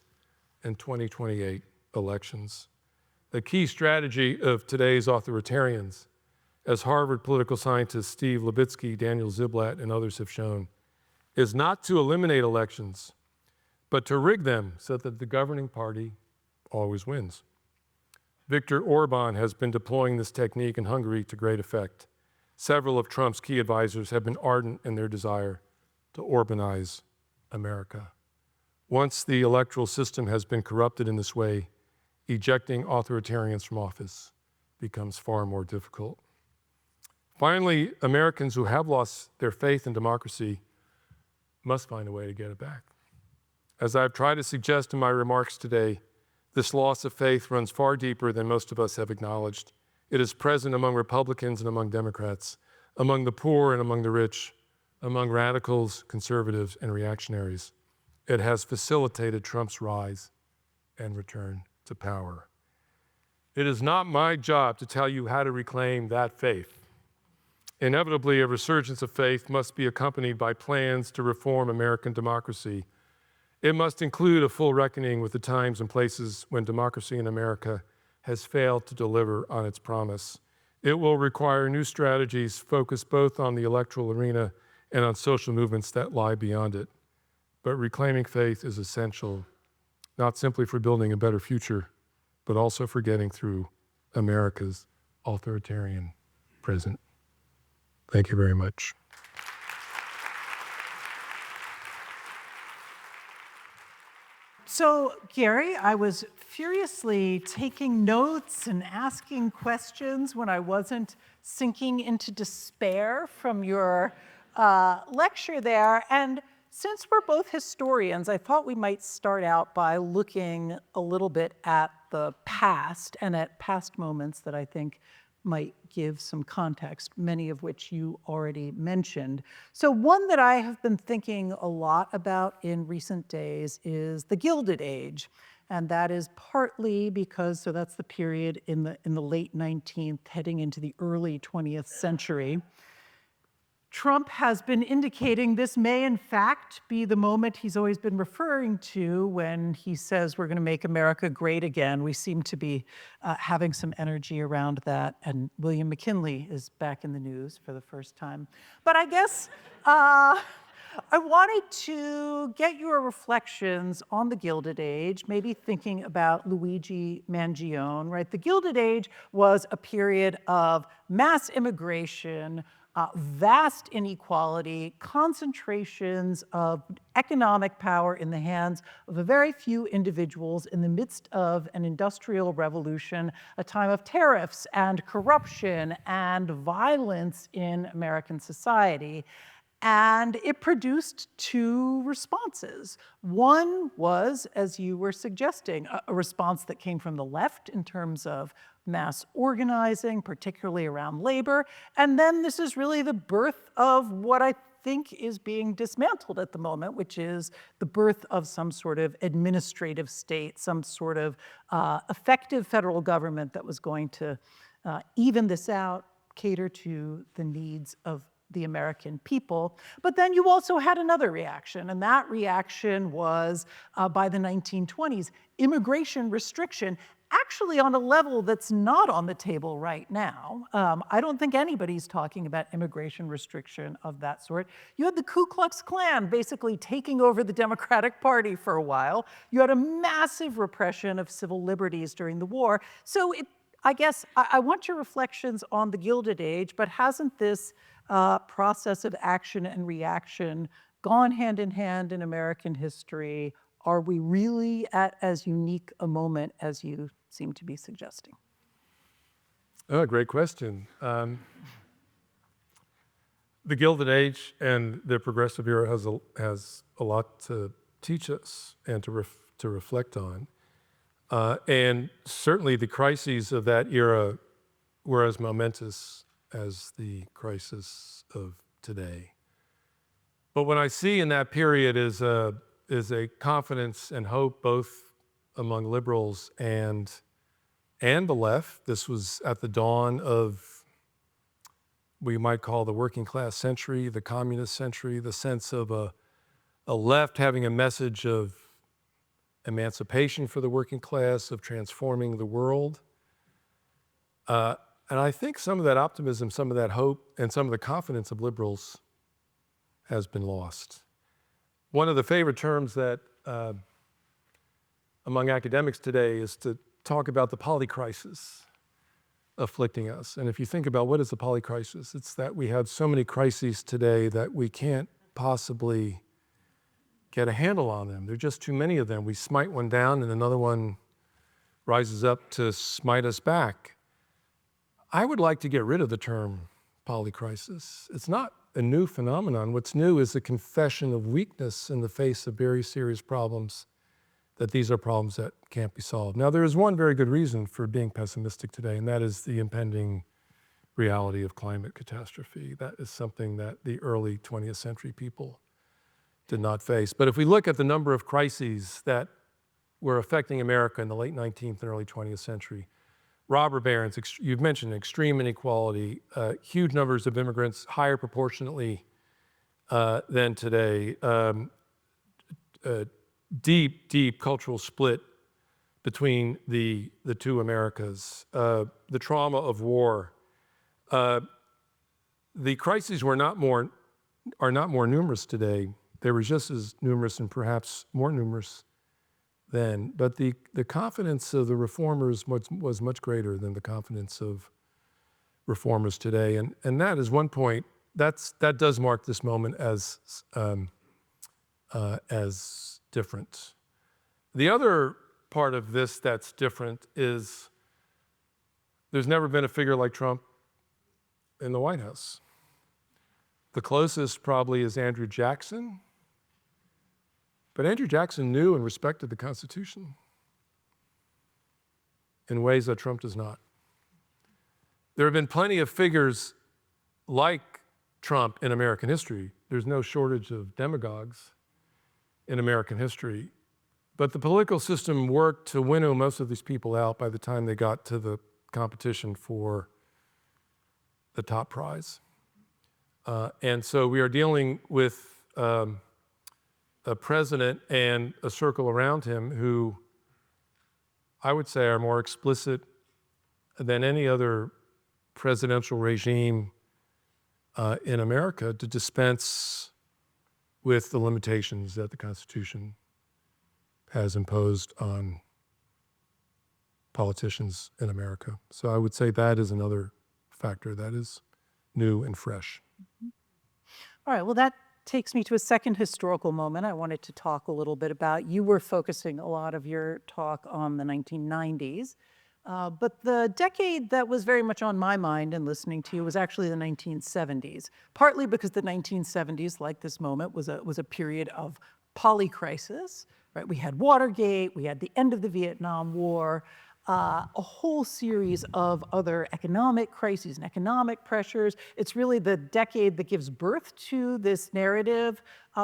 and 2028 elections. The key strategy of today's authoritarians, as Harvard political scientists Steve Levitsky, Daniel Ziblatt, and others have shown, is not to eliminate elections, but to rig them so that the governing party always wins. Viktor Orban has been deploying this technique in Hungary to great effect. Several of Trump's key advisors have been ardent in their desire to Orbanize America. Once the electoral system has been corrupted in this way, ejecting authoritarians from office becomes far more difficult. Finally, Americans who have lost their faith in democracy must find a way to get it back. As I've tried to suggest in my remarks today, this loss of faith runs far deeper than most of us have acknowledged. It is present among Republicans and among Democrats, among the poor and among the rich, among radicals, conservatives, and reactionaries. It has facilitated Trump's rise and return to power. It is not my job to tell you how to reclaim that faith. Inevitably, a resurgence of faith must be accompanied by plans to reform American democracy. It must include a full reckoning with the times and places when democracy in America has failed to deliver on its promise. It will require new strategies focused both on the electoral arena and on social movements that lie beyond it. But reclaiming faith is essential, not simply for building a better future, but also for getting through America's authoritarian present. Thank you very much. So, Gary, I was furiously taking notes and asking questions when I wasn't sinking into despair from your lecture there. And since we're both historians, I thought we might start out by looking a little bit at the past and at past moments that I think might give some context, many of which you already mentioned. So one that I have been thinking a lot about in recent days is the Gilded Age. And that is partly because, so that's the period in the late 19th, heading into the early 20th century. Trump has been indicating this may, in fact, be the moment he's always been referring to when he says we're going to make America great again. We seem to be having some energy around that, and William McKinley is back in the news for the first time. But I guess I wanted to get your reflections on the Gilded Age, maybe thinking about Luigi Manion, right? The Gilded Age was a period of mass immigration, vast inequality, concentrations of economic power in the hands of a very few individuals in the midst of an industrial revolution, a time of tariffs and corruption and violence in American society. And it produced two responses. One was, as you were suggesting, a response that came from the left in terms of mass organizing, particularly around labor. And then this is really the birth of what I think is being dismantled at the moment, which is the birth of some sort of administrative state, some sort of effective federal government that was going to even this out, cater to the needs of the American people. But then you also had another reaction, and that reaction was, by the 1920s, immigration restriction, actually on a level that's not on the table right now. I don't think anybody's talking about immigration restriction of that sort. You had the Ku Klux Klan basically taking over the Democratic Party for a while. You had a massive repression of civil liberties during the war. So I guess I want your reflections on the Gilded Age, but hasn't this process of action and reaction gone hand in hand in American history? Are we really at as unique a moment as you seem to be suggesting? Oh, great question. The Gilded Age and the Progressive Era has a lot to teach us and to reflect on. And certainly the crises of that era were as momentous as the crisis of today. But what I see in that period is a confidence and hope both among liberals and the left. This was at the dawn of we might call the working class century, the communist century, the sense of a left having a message of emancipation for the working class, of transforming the world. And I think some of that optimism, some of that hope, and some of the confidence of liberals has been lost. One of the favorite terms that among academics today is to talk about the polycrisis afflicting us. And if you think about what is the polycrisis, it's that we have so many crises today that we can't possibly get a handle on them. There are just too many of them. We smite one down and another one rises up to smite us back. I would like to get rid of the term polycrisis. It's not a new phenomenon. What's new is a confession of weakness in the face of very serious problems, that these are problems that can't be solved. Now, there is one very good reason for being pessimistic today, and that is the impending reality of climate catastrophe. That is something that the early 20th century people did not face. But if we look at the number of crises that were affecting America in the late 19th and early 20th century, robber barons, you've mentioned extreme inequality, huge numbers of immigrants, higher proportionately than today, deep cultural split between the two Americas, the trauma of war. The crises are not more numerous today. They were just as numerous and perhaps more numerous then. But the confidence of the reformers was much greater than the confidence of reformers today. And that is one point, that does mark this moment as different. The other part of this that's different is there's never been a figure like Trump in the White House. The closest probably is Andrew Jackson. But Andrew Jackson knew and respected the Constitution in ways that Trump does not. There have been plenty of figures like Trump in American history. There's no shortage of demagogues in American history. But the political system worked to winnow most of these people out by the time they got to the competition for the top prize. And so we are dealing with a president and a circle around him who I would say are more explicit than any other presidential regime in America to dispense with the limitations that the Constitution has imposed on politicians in America. So I would say that is another factor that is new and fresh. All right, well, that takes me to a second historical moment I wanted to talk a little bit about. You were focusing a lot of your talk on the 1990s, but the decade that was very much on my mind in listening to you was actually the 1970s, partly because the 1970s, like this moment, was a period of polycrisis, right? We had Watergate, we had the end of the Vietnam War, a whole series of other economic crises and economic pressures. It's really the decade that gives birth to this narrative,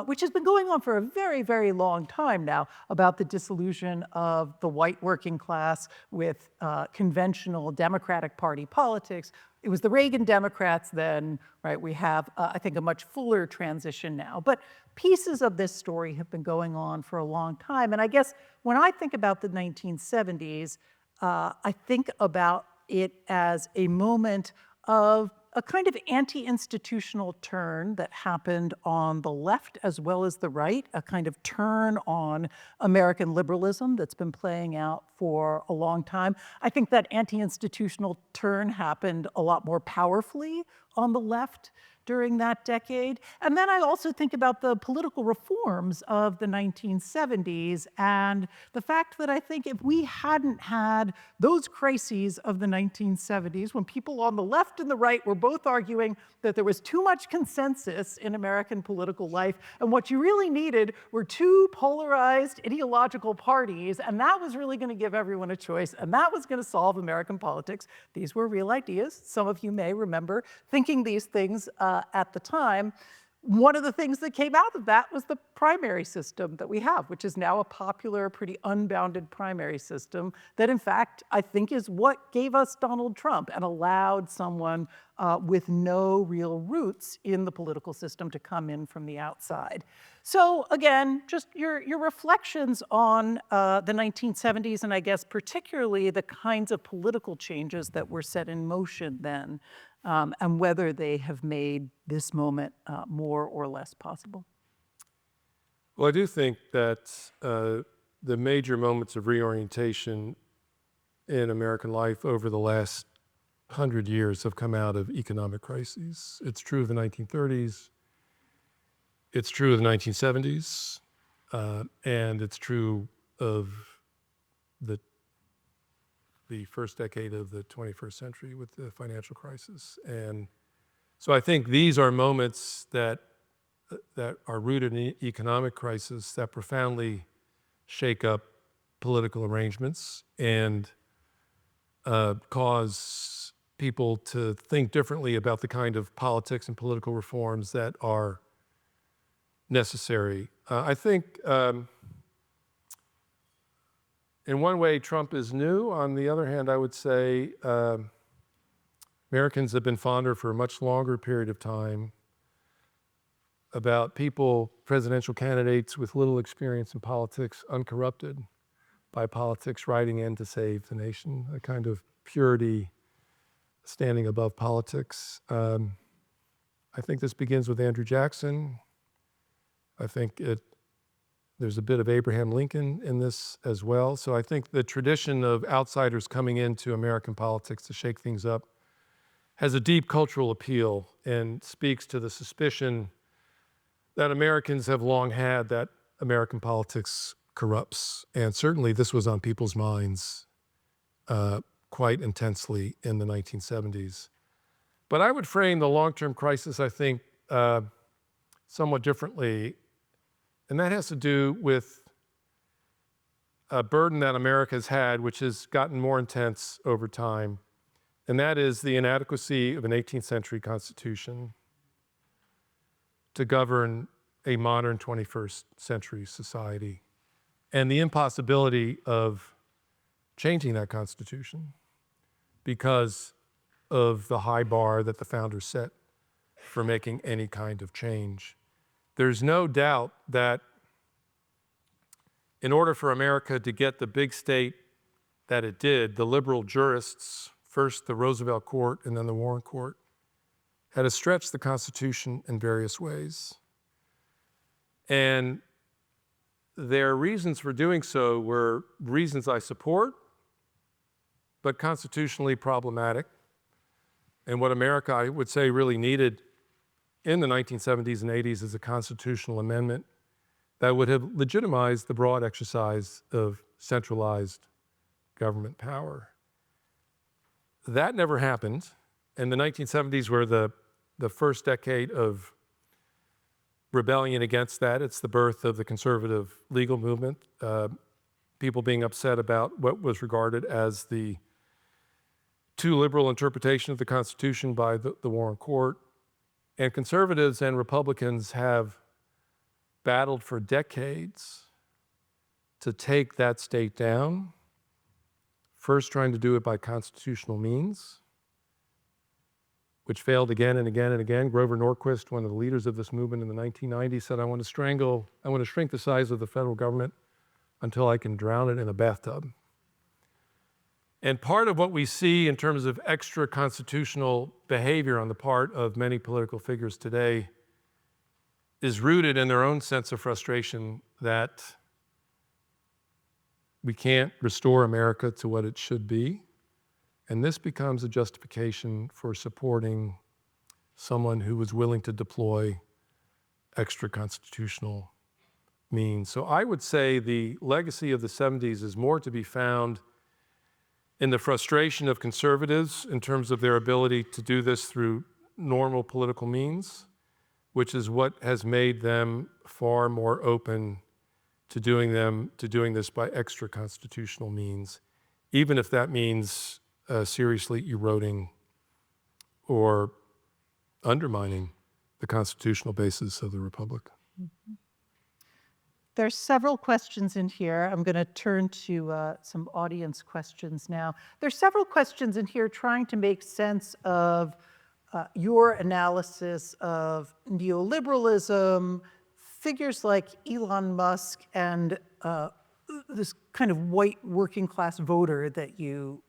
which has been going on for a very, very long time now, about the disillusion of the white working class with conventional Democratic Party politics. It was the Reagan Democrats then, right? We have, I think, a much fuller transition now. But pieces of this story have been going on for a long time. And I guess when I think about the 1970s, I think about it as a moment of a kind of anti-institutional turn that happened on the left as well as the right, a kind of turn on American liberalism that's been playing out for a long time. I think that anti-institutional turn happened a lot more powerfully on the left during that decade. And then I also think about the political reforms of the 1970s and the fact that I think if we hadn't had those crises of the 1970s, when people on the left and the right were both arguing that there was too much consensus in American political life, and what you really needed were two polarized ideological parties, and that was really going to give everyone a choice, and that was going to solve American politics. These were real ideas. Some of you may remember thinking these things at the time. One of the things that came out of that was the primary system that we have, which is now a popular, pretty unbounded primary system that, in fact, I think is what gave us Donald Trump and allowed someone with no real roots in the political system to come in from the outside. So again, just your reflections on the 1970s, and I guess particularly the kinds of political changes that were set in motion then, and whether they have made this moment more or less possible. Well, I do think that the major moments of reorientation in American life over the last 100 years have come out of economic crises. It's true of the 1930s, it's true of the 1970s, and it's true of the first decade of the 21st century with the financial crisis. And so I think these are moments that are rooted in economic crisis that profoundly shake up political arrangements and cause people to think differently about the kind of politics and political reforms that are necessary. I think in one way, Trump is new. On the other hand, I would say Americans have been fonder for a much longer period of time about people, presidential candidates with little experience in politics, uncorrupted by politics, riding in to save the nation, a kind of purity standing above politics. I think this begins with Andrew Jackson. I think there's a bit of Abraham Lincoln in this as well. So I think the tradition of outsiders coming into American politics to shake things up has a deep cultural appeal and speaks to the suspicion that Americans have long had that American politics corrupts. And certainly this was on people's minds quite intensely in the 1970s. But I would frame the long-term crisis, I think, somewhat differently. And that has to do with a burden that America has had, which has gotten more intense over time. And that is the inadequacy of an 18th century constitution to govern a modern 21st century society, and the impossibility of changing that constitution because of the high bar that the founders set for making any kind of change. There's no doubt that in order for America to get the big state that it did, the liberal jurists, first the Roosevelt Court and then the Warren Court, had to stretch the Constitution in various ways. And their reasons for doing so were reasons I support, but constitutionally problematic. And what America, I would say, really needed in the 1970s and 80s is a constitutional amendment that would have legitimized the broad exercise of centralized government power. That never happened. And the 1970s were the first decade of rebellion against that. It's the birth of the conservative legal movement, people being upset about what was regarded as the too liberal interpretation of the Constitution by the Warren Court. And conservatives and Republicans have battled for decades to take that state down, first trying to do it by constitutional means, which failed again and again and again. Grover Norquist, one of the leaders of this movement in the 1990s, said, I want to shrink the size of the federal government until I can drown it in a bathtub. And part of what we see in terms of extra constitutional behavior on the part of many political figures today is rooted in their own sense of frustration that we can't restore America to what it should be. And this becomes a justification for supporting someone who was willing to deploy extra constitutional means. So I would say the legacy of the 70s is more to be found in the frustration of conservatives in terms of their ability to do this through normal political means, which is what has made them far more open to doing this by extra constitutional means, even if that means seriously eroding or undermining the constitutional basis of the republic. Mm-hmm. There's several questions in here. I'm going to turn to some audience questions now. There's several questions in here trying to make sense of your analysis of neoliberalism, figures like Elon Musk, and this kind of white working class voter that you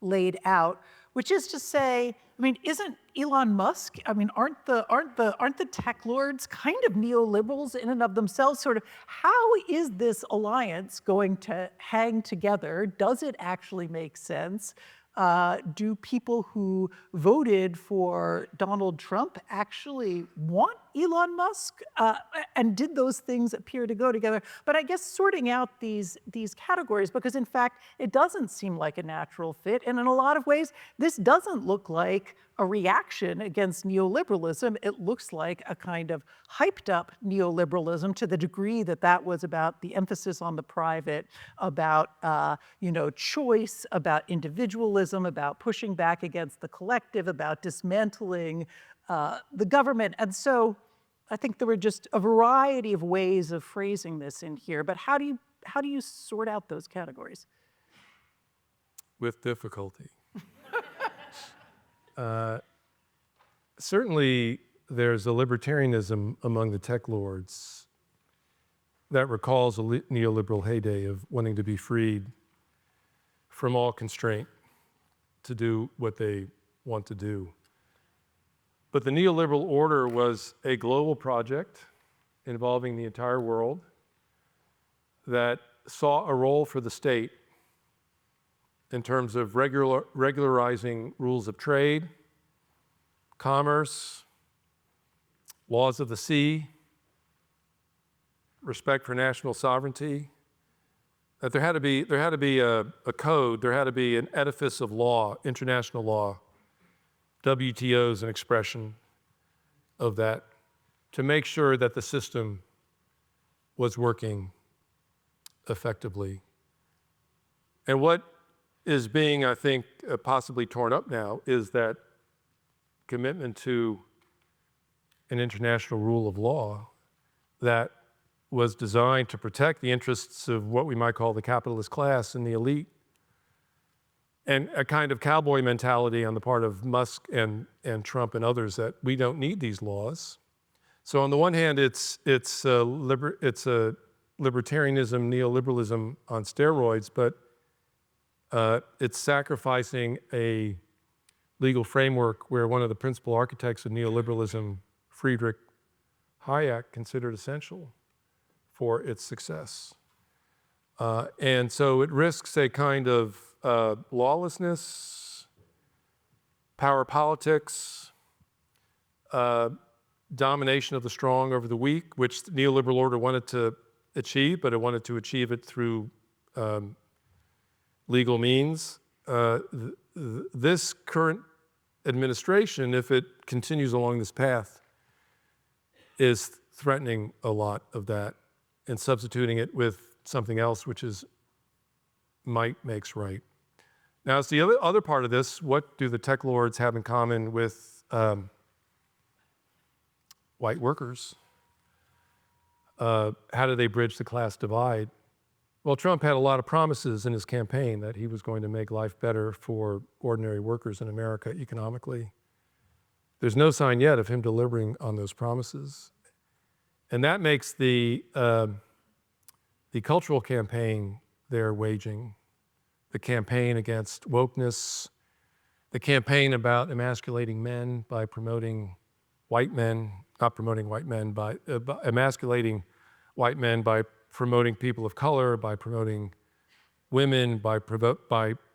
laid out, which is to say, I mean, isn't Elon Musk, I mean, aren't the tech lords kind of neoliberals in and of themselves? Sort of, how is this alliance going to hang together? Does it actually make sense? Do people who voted for Donald Trump actually want Elon Musk? And did those things appear to go together? But I guess sorting out these categories, because in fact, it doesn't seem like a natural fit. And in a lot of ways, this doesn't look like a reaction against neoliberalism. It looks like a kind of hyped up neoliberalism to the degree that that was about the emphasis on the private, about choice, about individualism, about pushing back against the collective, about dismantling the government. And so I think there were just a variety of ways of phrasing this in here. But how do you sort out those categories? With difficulty. Certainly, there's a libertarianism among the tech lords that recalls a neoliberal heyday of wanting to be freed from all constraint to do what they want to do. But the neoliberal order was a global project involving the entire world that saw a role for the state in terms of regularizing rules of trade, commerce, laws of the sea, respect for national sovereignty. That there had to be a code, there had to be an edifice of law, international law. WTO is an expression of that, to make sure that the system was working effectively. And what is being, I think, possibly torn up now is that commitment to an international rule of law that was designed to protect the interests of what we might call the capitalist class and the elite, and a kind of cowboy mentality on the part of Musk and Trump and others that we don't need these laws. So on the one hand, it's a libertarianism, neoliberalism on steroids, but it's sacrificing a legal framework where one of the principal architects of neoliberalism, Friedrich Hayek, considered essential for its success. And so it risks a kind of lawlessness, power politics, domination of the strong over the weak, which the neoliberal order wanted to achieve, but it wanted to achieve it through legal means. This current administration, if it continues along this path, is threatening a lot of that and substituting it with something else, which is might makes right. Now, it's the other part of this. What do the tech lords have in common with white workers? How do they bridge the class divide? Well, Trump had a lot of promises in his campaign that he was going to make life better for ordinary workers in America economically. There's no sign yet of him delivering on those promises. And that makes the cultural campaign they're waging the campaign against wokeness, the campaign about emasculating men by promoting white men, not promoting white men, by emasculating white men by promoting people of color, by promoting women, by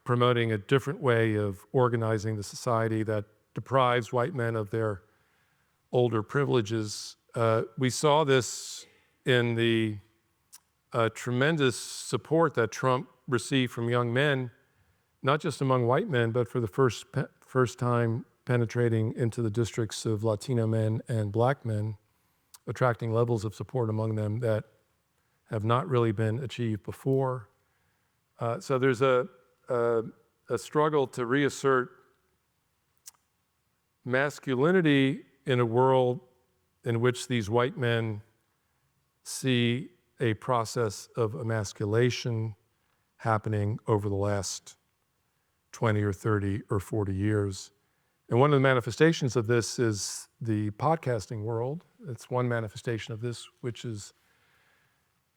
promoting a different way of organizing the society that deprives white men of their older privileges. We saw this in the tremendous support that Trump received from young men, not just among white men, but for the first time penetrating into the districts of Latino men and black men, attracting levels of support among them that have not really been achieved before. So there's a struggle to reassert masculinity in a world in which these white men see a process of emasculation happening over the last 20 or 30 or 40 years. And one of the manifestations of this is the podcasting world. It's one manifestation of this, which is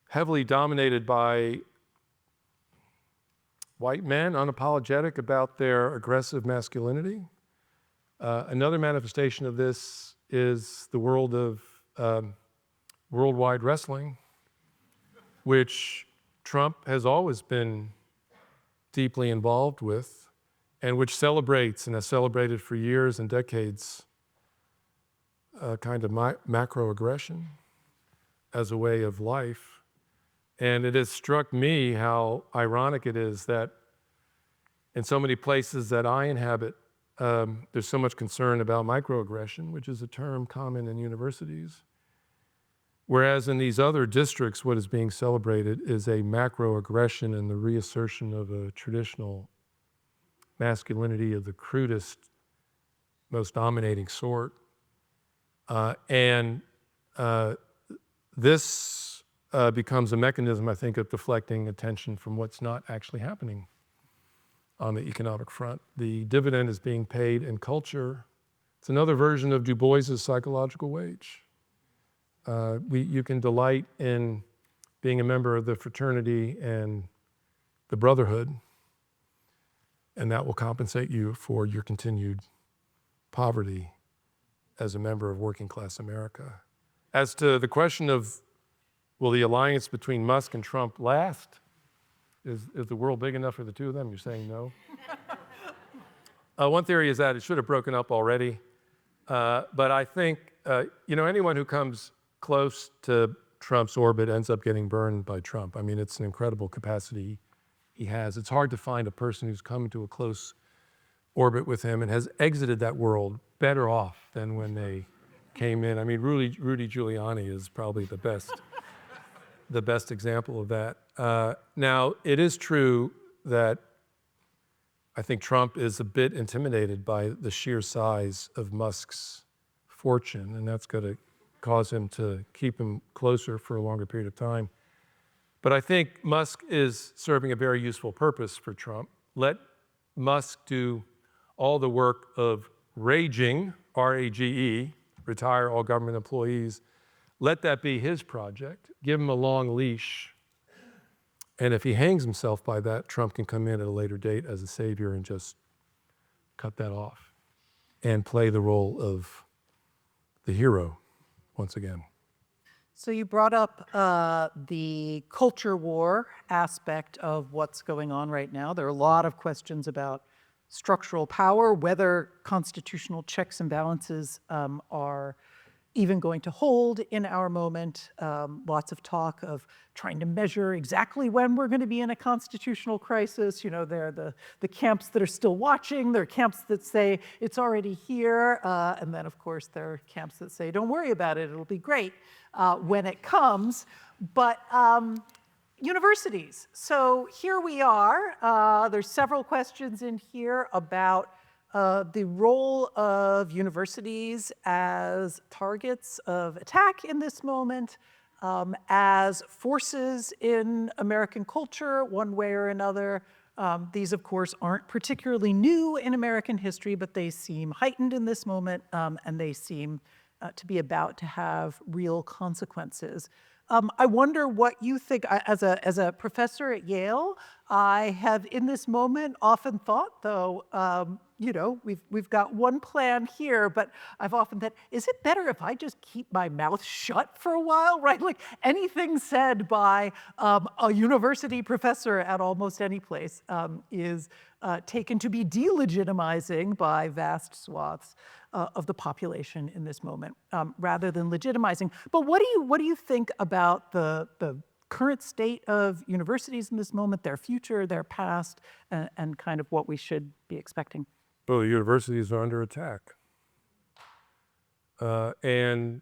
heavily dominated by white men, unapologetic about their aggressive masculinity. Another manifestation of this is the world of worldwide wrestling, which Trump has always been deeply involved with, and which celebrates and has celebrated for years and decades a kind of macroaggression as a way of life. And it has struck me how ironic it is that in so many places that I inhabit, there's so much concern about microaggression, which is a term common in universities. Whereas in these other districts, what is being celebrated is a macroaggression and the reassertion of a traditional masculinity of the crudest, most dominating sort. This becomes a mechanism, I think, of deflecting attention from what's not actually happening on the economic front. The dividend is being paid in culture. It's another version of Du Bois's psychological wage. You can delight in being a member of the fraternity and the brotherhood, and that will compensate you for your continued poverty as a member of working class America. As to the question of, will the alliance between Musk and Trump last? Is the world big enough for the two of them? You're saying no? One theory is that it should have broken up already. But I think, anyone who comes close to Trump's orbit ends up getting burned by Trump. I mean, it's an incredible capacity he has. It's hard to find a person who's come into a close orbit with him and has exited that world better off than when they came in. I mean, Rudy Giuliani is probably the best example of that. Now, it is true that I think Trump is a bit intimidated by the sheer size of Musk's fortune, and that's going to cause him to keep him closer for a longer period of time. But I think Musk is serving a very useful purpose for Trump. Let Musk do all the work of raging, R-A-G-E, retire all government employees. Let that be his project. Give him a long leash. And if he hangs himself by that, Trump can come in at a later date as a savior and just cut that off and play the role of the hero once again. So you brought up the culture war aspect of what's going on right now. There are a lot of questions about structural power, whether constitutional checks and balances are even going to hold in our moment. Lots of talk of trying to measure exactly when we're going to be in a constitutional crisis. You know, there are the camps that are still watching. There are camps that say it's already here. And then, of course, there are camps that say, don't worry about it. It'll be great when it comes. But universities. So here we are. There's several questions in here about the role of universities as targets of attack in this moment, as forces in American culture, one way or another. These, of course, aren't particularly new in American history, but they seem heightened in this moment, and they seem to be about to have real consequences. I wonder what you think, as a professor at Yale, I have, in this moment, often thought, though, we've got one plan here, but I've often thought, is it better if I just keep my mouth shut for a while, right? Like anything said by a university professor at almost any place is taken to be delegitimizing by vast swaths of the population in this moment, rather than legitimizing. But what do you think about the current state of universities in this moment, their future, their past, and kind of what we should be expecting? Well, the universities are under attack. And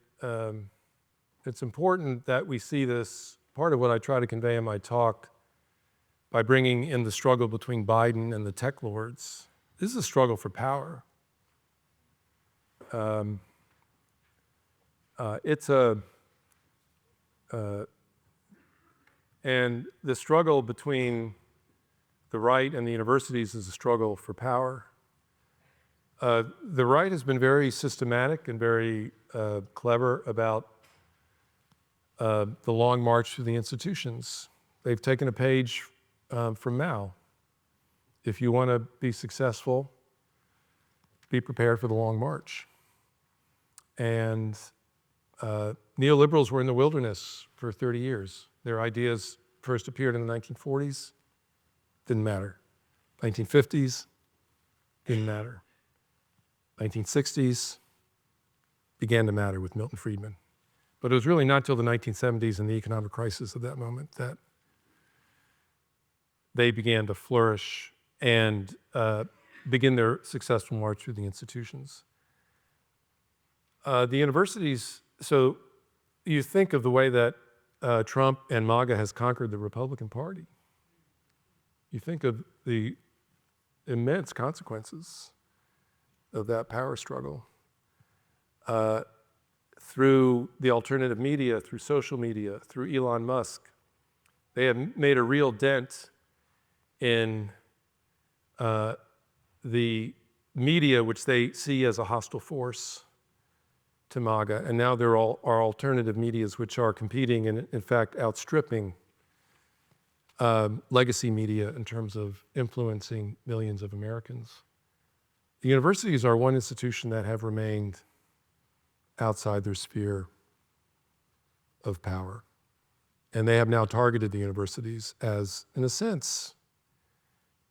it's important that we see this, part of what I try to convey in my talk, by bringing in the struggle between Biden and the tech lords. This is a struggle for power. And the struggle between the right and the universities is a struggle for power. The right has been very systematic and very clever about the long march through the institutions. They've taken a page from Mao. If you want to be successful, be prepared for the long march. And neoliberals were in the wilderness for 30 years. Their ideas first appeared in the 1940s, didn't matter. 1950s, didn't matter. 1960s, began to matter with Milton Friedman. But it was really not till the 1970s and the economic crisis of that moment that they began to flourish and begin their successful march through the institutions. The universities, so you think of the way that Trump and MAGA has conquered the Republican Party. You think of the immense consequences of that power struggle through the alternative media, through social media, through Elon Musk. They have made a real dent in the media, which they see as a hostile force to MAGA, and now there are alternative medias which are competing and, in fact, outstripping legacy media in terms of influencing millions of Americans. The universities are one institution that have remained outside their sphere of power, and they have now targeted the universities as, in a sense,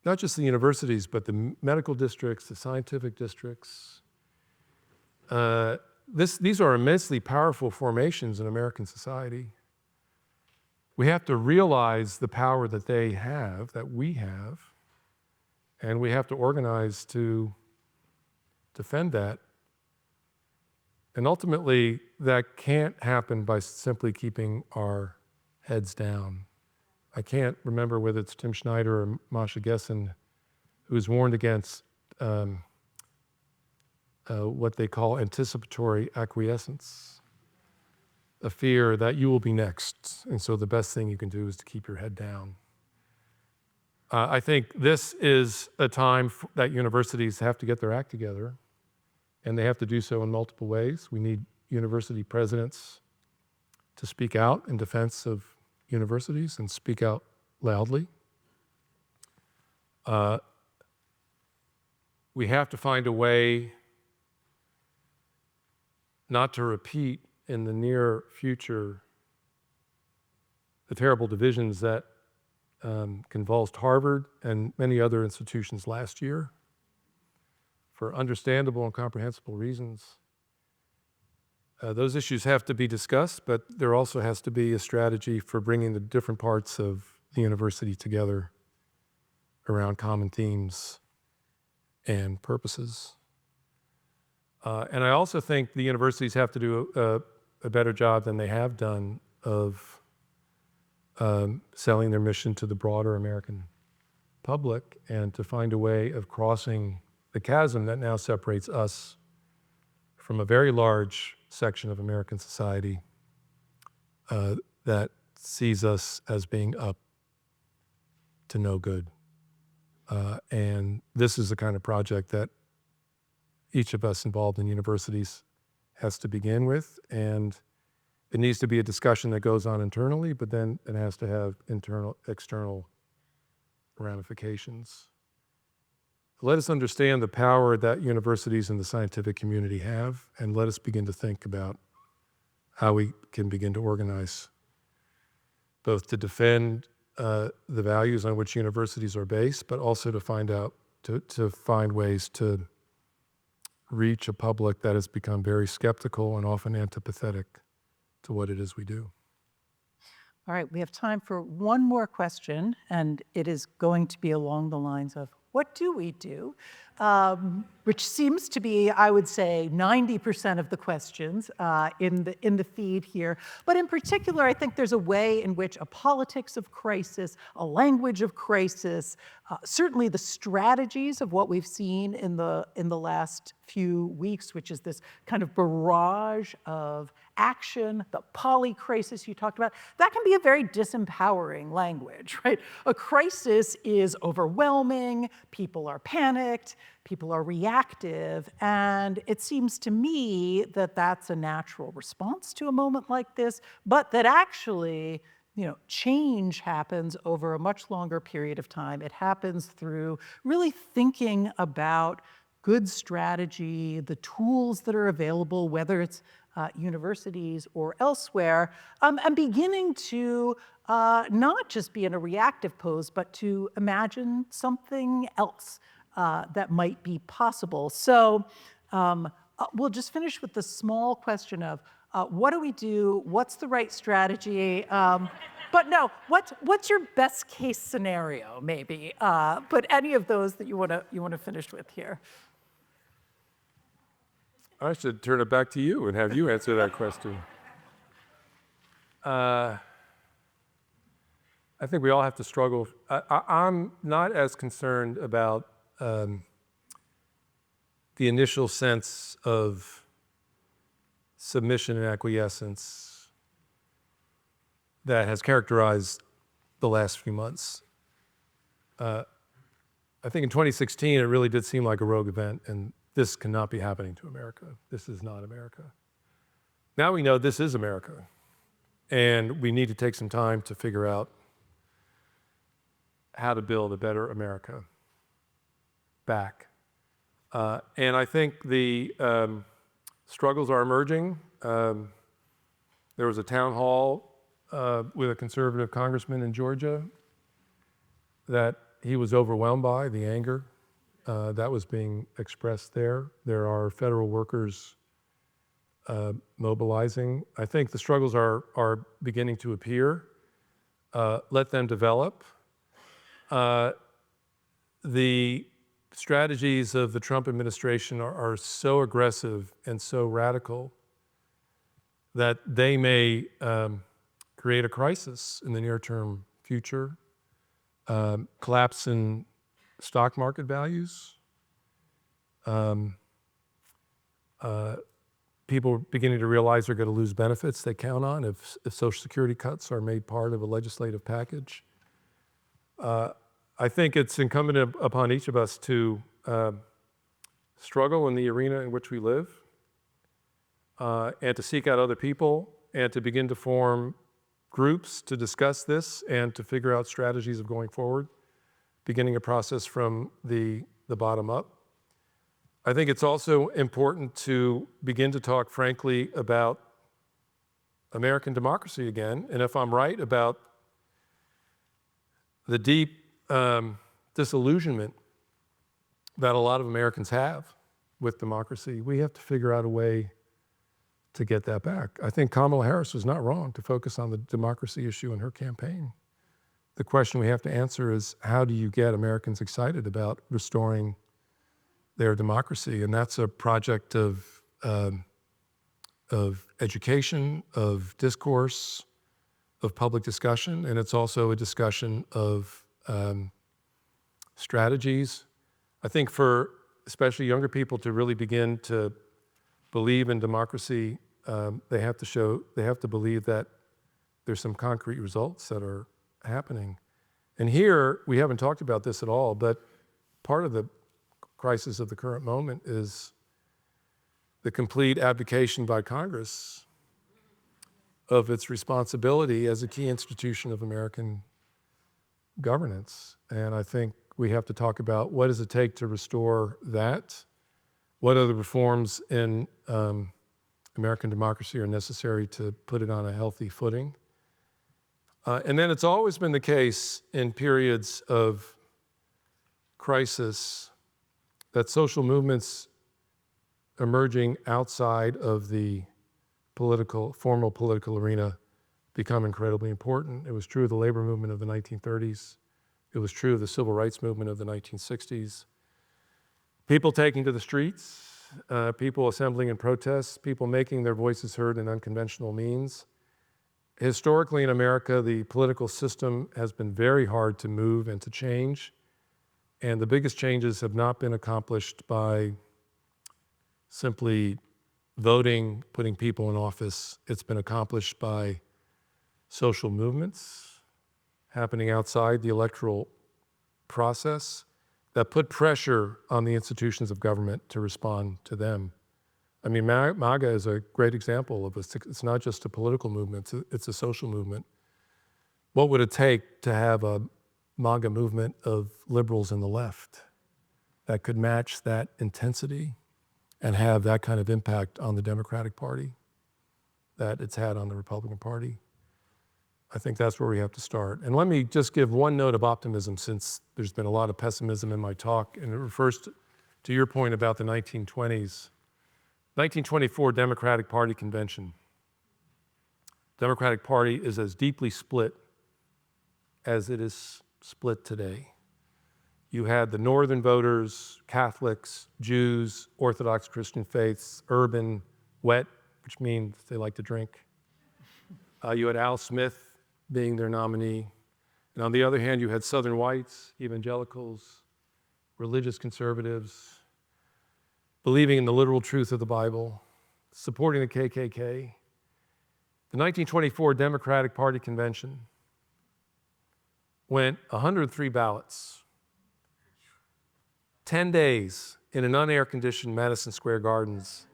not just the universities, but the medical districts, the scientific districts. These are immensely powerful formations in American society. We have to realize the power that they have, that we have, and we have to organize to defend that. And ultimately, that can't happen by simply keeping our heads down. I can't remember whether it's Tim Schneider or Masha Gessen who's warned against what they call anticipatory acquiescence, a fear that you will be next. And so the best thing you can do is to keep your head down. I think this is a time that universities have to get their act together, and they have to do so in multiple ways. We need university presidents to speak out in defense of universities and speak out loudly. We have to find a way not to repeat in the near future the terrible divisions that convulsed Harvard and many other institutions last year for understandable and comprehensible reasons. Those issues have to be discussed, but there also has to be a strategy for bringing the different parts of the university together around common themes and purposes. And I also think the universities have to do a better job than they have done of selling their mission to the broader American public and to find a way of crossing the chasm that now separates us from a very large section of American society that sees us as being up to no good. And this is the kind of project that each of us involved in universities has to begin with, and it needs to be a discussion that goes on internally, but then it has to have external ramifications. Let us understand the power that universities and the scientific community have, and let us begin to think about how we can begin to organize both to defend the values on which universities are based, but also to find ways to reach a public that has become very skeptical and often antipathetic to what it is we do. All right, we have time for one more question, and it is going to be along the lines of, what do we do? Which seems to be, I would say, 90% of the questions in the feed here. But in particular, I think there's a way in which a politics of crisis, a language of crisis, certainly the strategies of what we've seen in the last few weeks, which is this kind of barrage of action, the poly-crisis you talked about, that can be a very disempowering language, right? A crisis is overwhelming, people are panicked, people are reactive, and it seems to me that that's a natural response to a moment like this, but that actually, change happens over a much longer period of time. It happens through really thinking about good strategy, the tools that are available, whether it's universities or elsewhere, and beginning to not just be in a reactive pose, but to imagine something else that might be possible. So we'll just finish with the small question of what do we do? What's the right strategy? But no, what's your best case scenario, maybe? But any of those that you want to finish with here. I should turn it back to you and have you answer that question. I think we all have to struggle. I'm not as concerned about the initial sense of submission and acquiescence that has characterized the last few months. I think in 2016, it really did seem like a rogue event, and this cannot be happening to America. This is not America. Now we know this is America, and we need to take some time to figure out how to build a better America back. And I think the struggles are emerging. There was a town hall with a conservative congressman in Georgia that he was overwhelmed by, the anger that was being expressed there. There are federal workers mobilizing. I think the struggles are beginning to appear. Let them develop. The strategies of the Trump administration are so aggressive and so radical that they may create a crisis in the near-term future, collapse in stock market values, people beginning to realize they're going to lose benefits they count on if Social Security cuts are made part of a legislative package. I think it's incumbent upon each of us to struggle in the arena in which we live and to seek out other people and to begin to form groups to discuss this and to figure out strategies of going forward, beginning a process from the bottom up. I think it's also important to begin to talk frankly about American democracy again, and if I'm right about the deep disillusionment that a lot of Americans have with democracy, we have to figure out a way to get that back. I think Kamala Harris was not wrong to focus on the democracy issue in her campaign. The question we have to answer is, how do you get Americans excited about restoring their democracy? And that's a project of education, of discourse, of public discussion, and it's also a discussion of strategies. I think for especially younger people to really begin to believe in democracy, they have to believe that there's some concrete results that are happening. And here, we haven't talked about this at all, but part of the crisis of the current moment is the complete abdication by Congress of its responsibility as a key institution of American governance. And I think we have to talk about what does it take to restore that? What other reforms in American democracy are necessary to put it on a healthy footing? And then it's always been the case in periods of crisis that social movements emerging outside of the formal political arena become incredibly important. It was true of the labor movement of the 1930s. It was true of the civil rights movement of the 1960s. People taking to the streets, people assembling in protests, people making their voices heard in unconventional means. Historically in America, the political system has been very hard to move and to change. And the biggest changes have not been accomplished by simply voting, putting people in office. It's been accomplished by social movements happening outside the electoral process that put pressure on the institutions of government to respond to them. I mean, MAGA is a great example of it's not just a political movement, it's a social movement. What would it take to have a MAGA movement of liberals in the left that could match that intensity and have that kind of impact on the Democratic Party that it's had on the Republican Party? I think that's where we have to start. And let me just give one note of optimism, since there's been a lot of pessimism in my talk, and it refers to your point about the 1920s. 1924 Democratic Party Convention. Democratic Party is as deeply split as it is split today. You had the northern voters, Catholics, Jews, Orthodox Christian faiths, urban, wet, which means they like to drink. You had Al Smith being their nominee. And on the other hand, you had Southern whites, evangelicals, religious conservatives, believing in the literal truth of the Bible, supporting the KKK. The 1924 Democratic Party Convention went 103 ballots, 10 days in an unair-conditioned Madison Square Gardens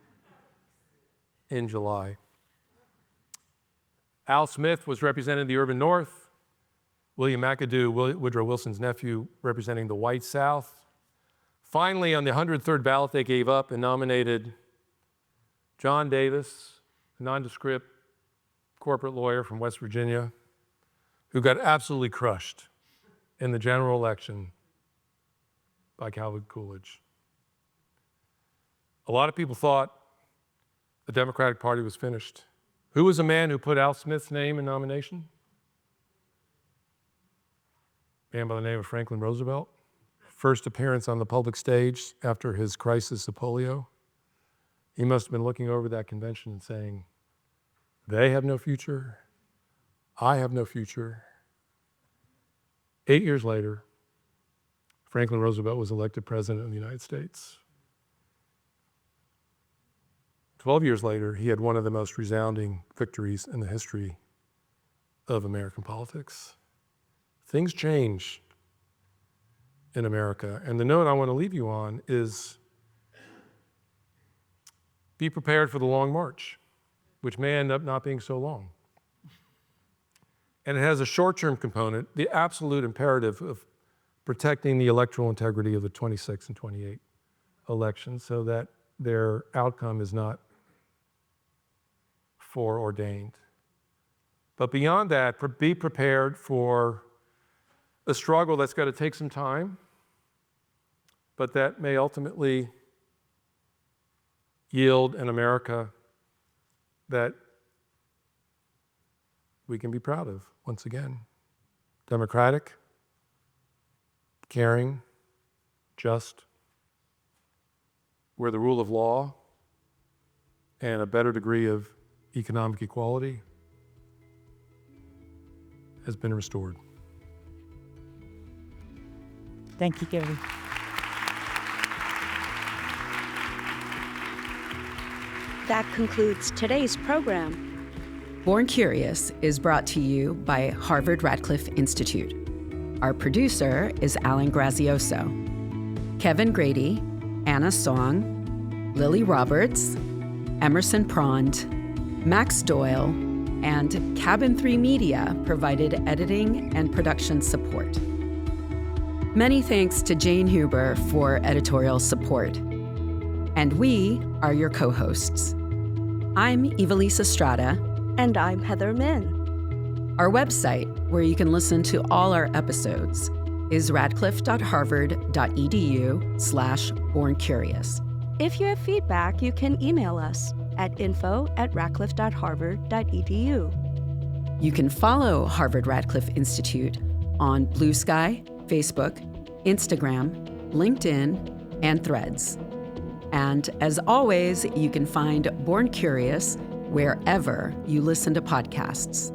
in July. Al Smith was representing the urban north, William McAdoo, Woodrow Wilson's nephew, representing the white south. Finally, on the 103rd ballot, they gave up and nominated John Davis, a nondescript corporate lawyer from West Virginia, who got absolutely crushed in the general election by Calvin Coolidge. A lot of people thought the Democratic Party was finished. Who was the man who put Al Smith's name in nomination? A man by the name of Franklin Roosevelt. First appearance on the public stage after his crisis of polio. He must have been looking over that convention and saying, they have no future, I have no future. 8 years later, Franklin Roosevelt was elected president of the United States. 12 years later, he had one of the most resounding victories in the history of American politics. Things change in America. And the note I want to leave you on is be prepared for the long march, which may end up not being so long. And it has a short-term component, the absolute imperative of protecting the electoral integrity of the 26 and 28 elections so that their outcome is not foreordained. But beyond that, be prepared for a struggle that's got to take some time, but that may ultimately yield an America that we can be proud of, once again. Democratic, caring, just, where the rule of law and a better degree of economic equality has been restored. Thank you, Gary. That concludes today's program. Born Curious is brought to you by Harvard Radcliffe Institute. Our producer is Alan Grazioso. Kevin Grady, Anna Song, Lily Roberts, Emerson Prond, Max Doyle, and Cabin 3 Media provided editing and production support. Many thanks to Jane Huber for editorial support. And we are your co-hosts. I'm Evelise Estrada. And I'm Heather Min. Our website, where you can listen to all our episodes, is radcliffe.harvard.edu/borncurious. If you have feedback, you can email us at info@radcliffe.harvard.edu. You can follow Harvard Radcliffe Institute on Blue Sky, Facebook, Instagram, LinkedIn, and Threads. And as always, you can find Born Curious wherever you listen to podcasts.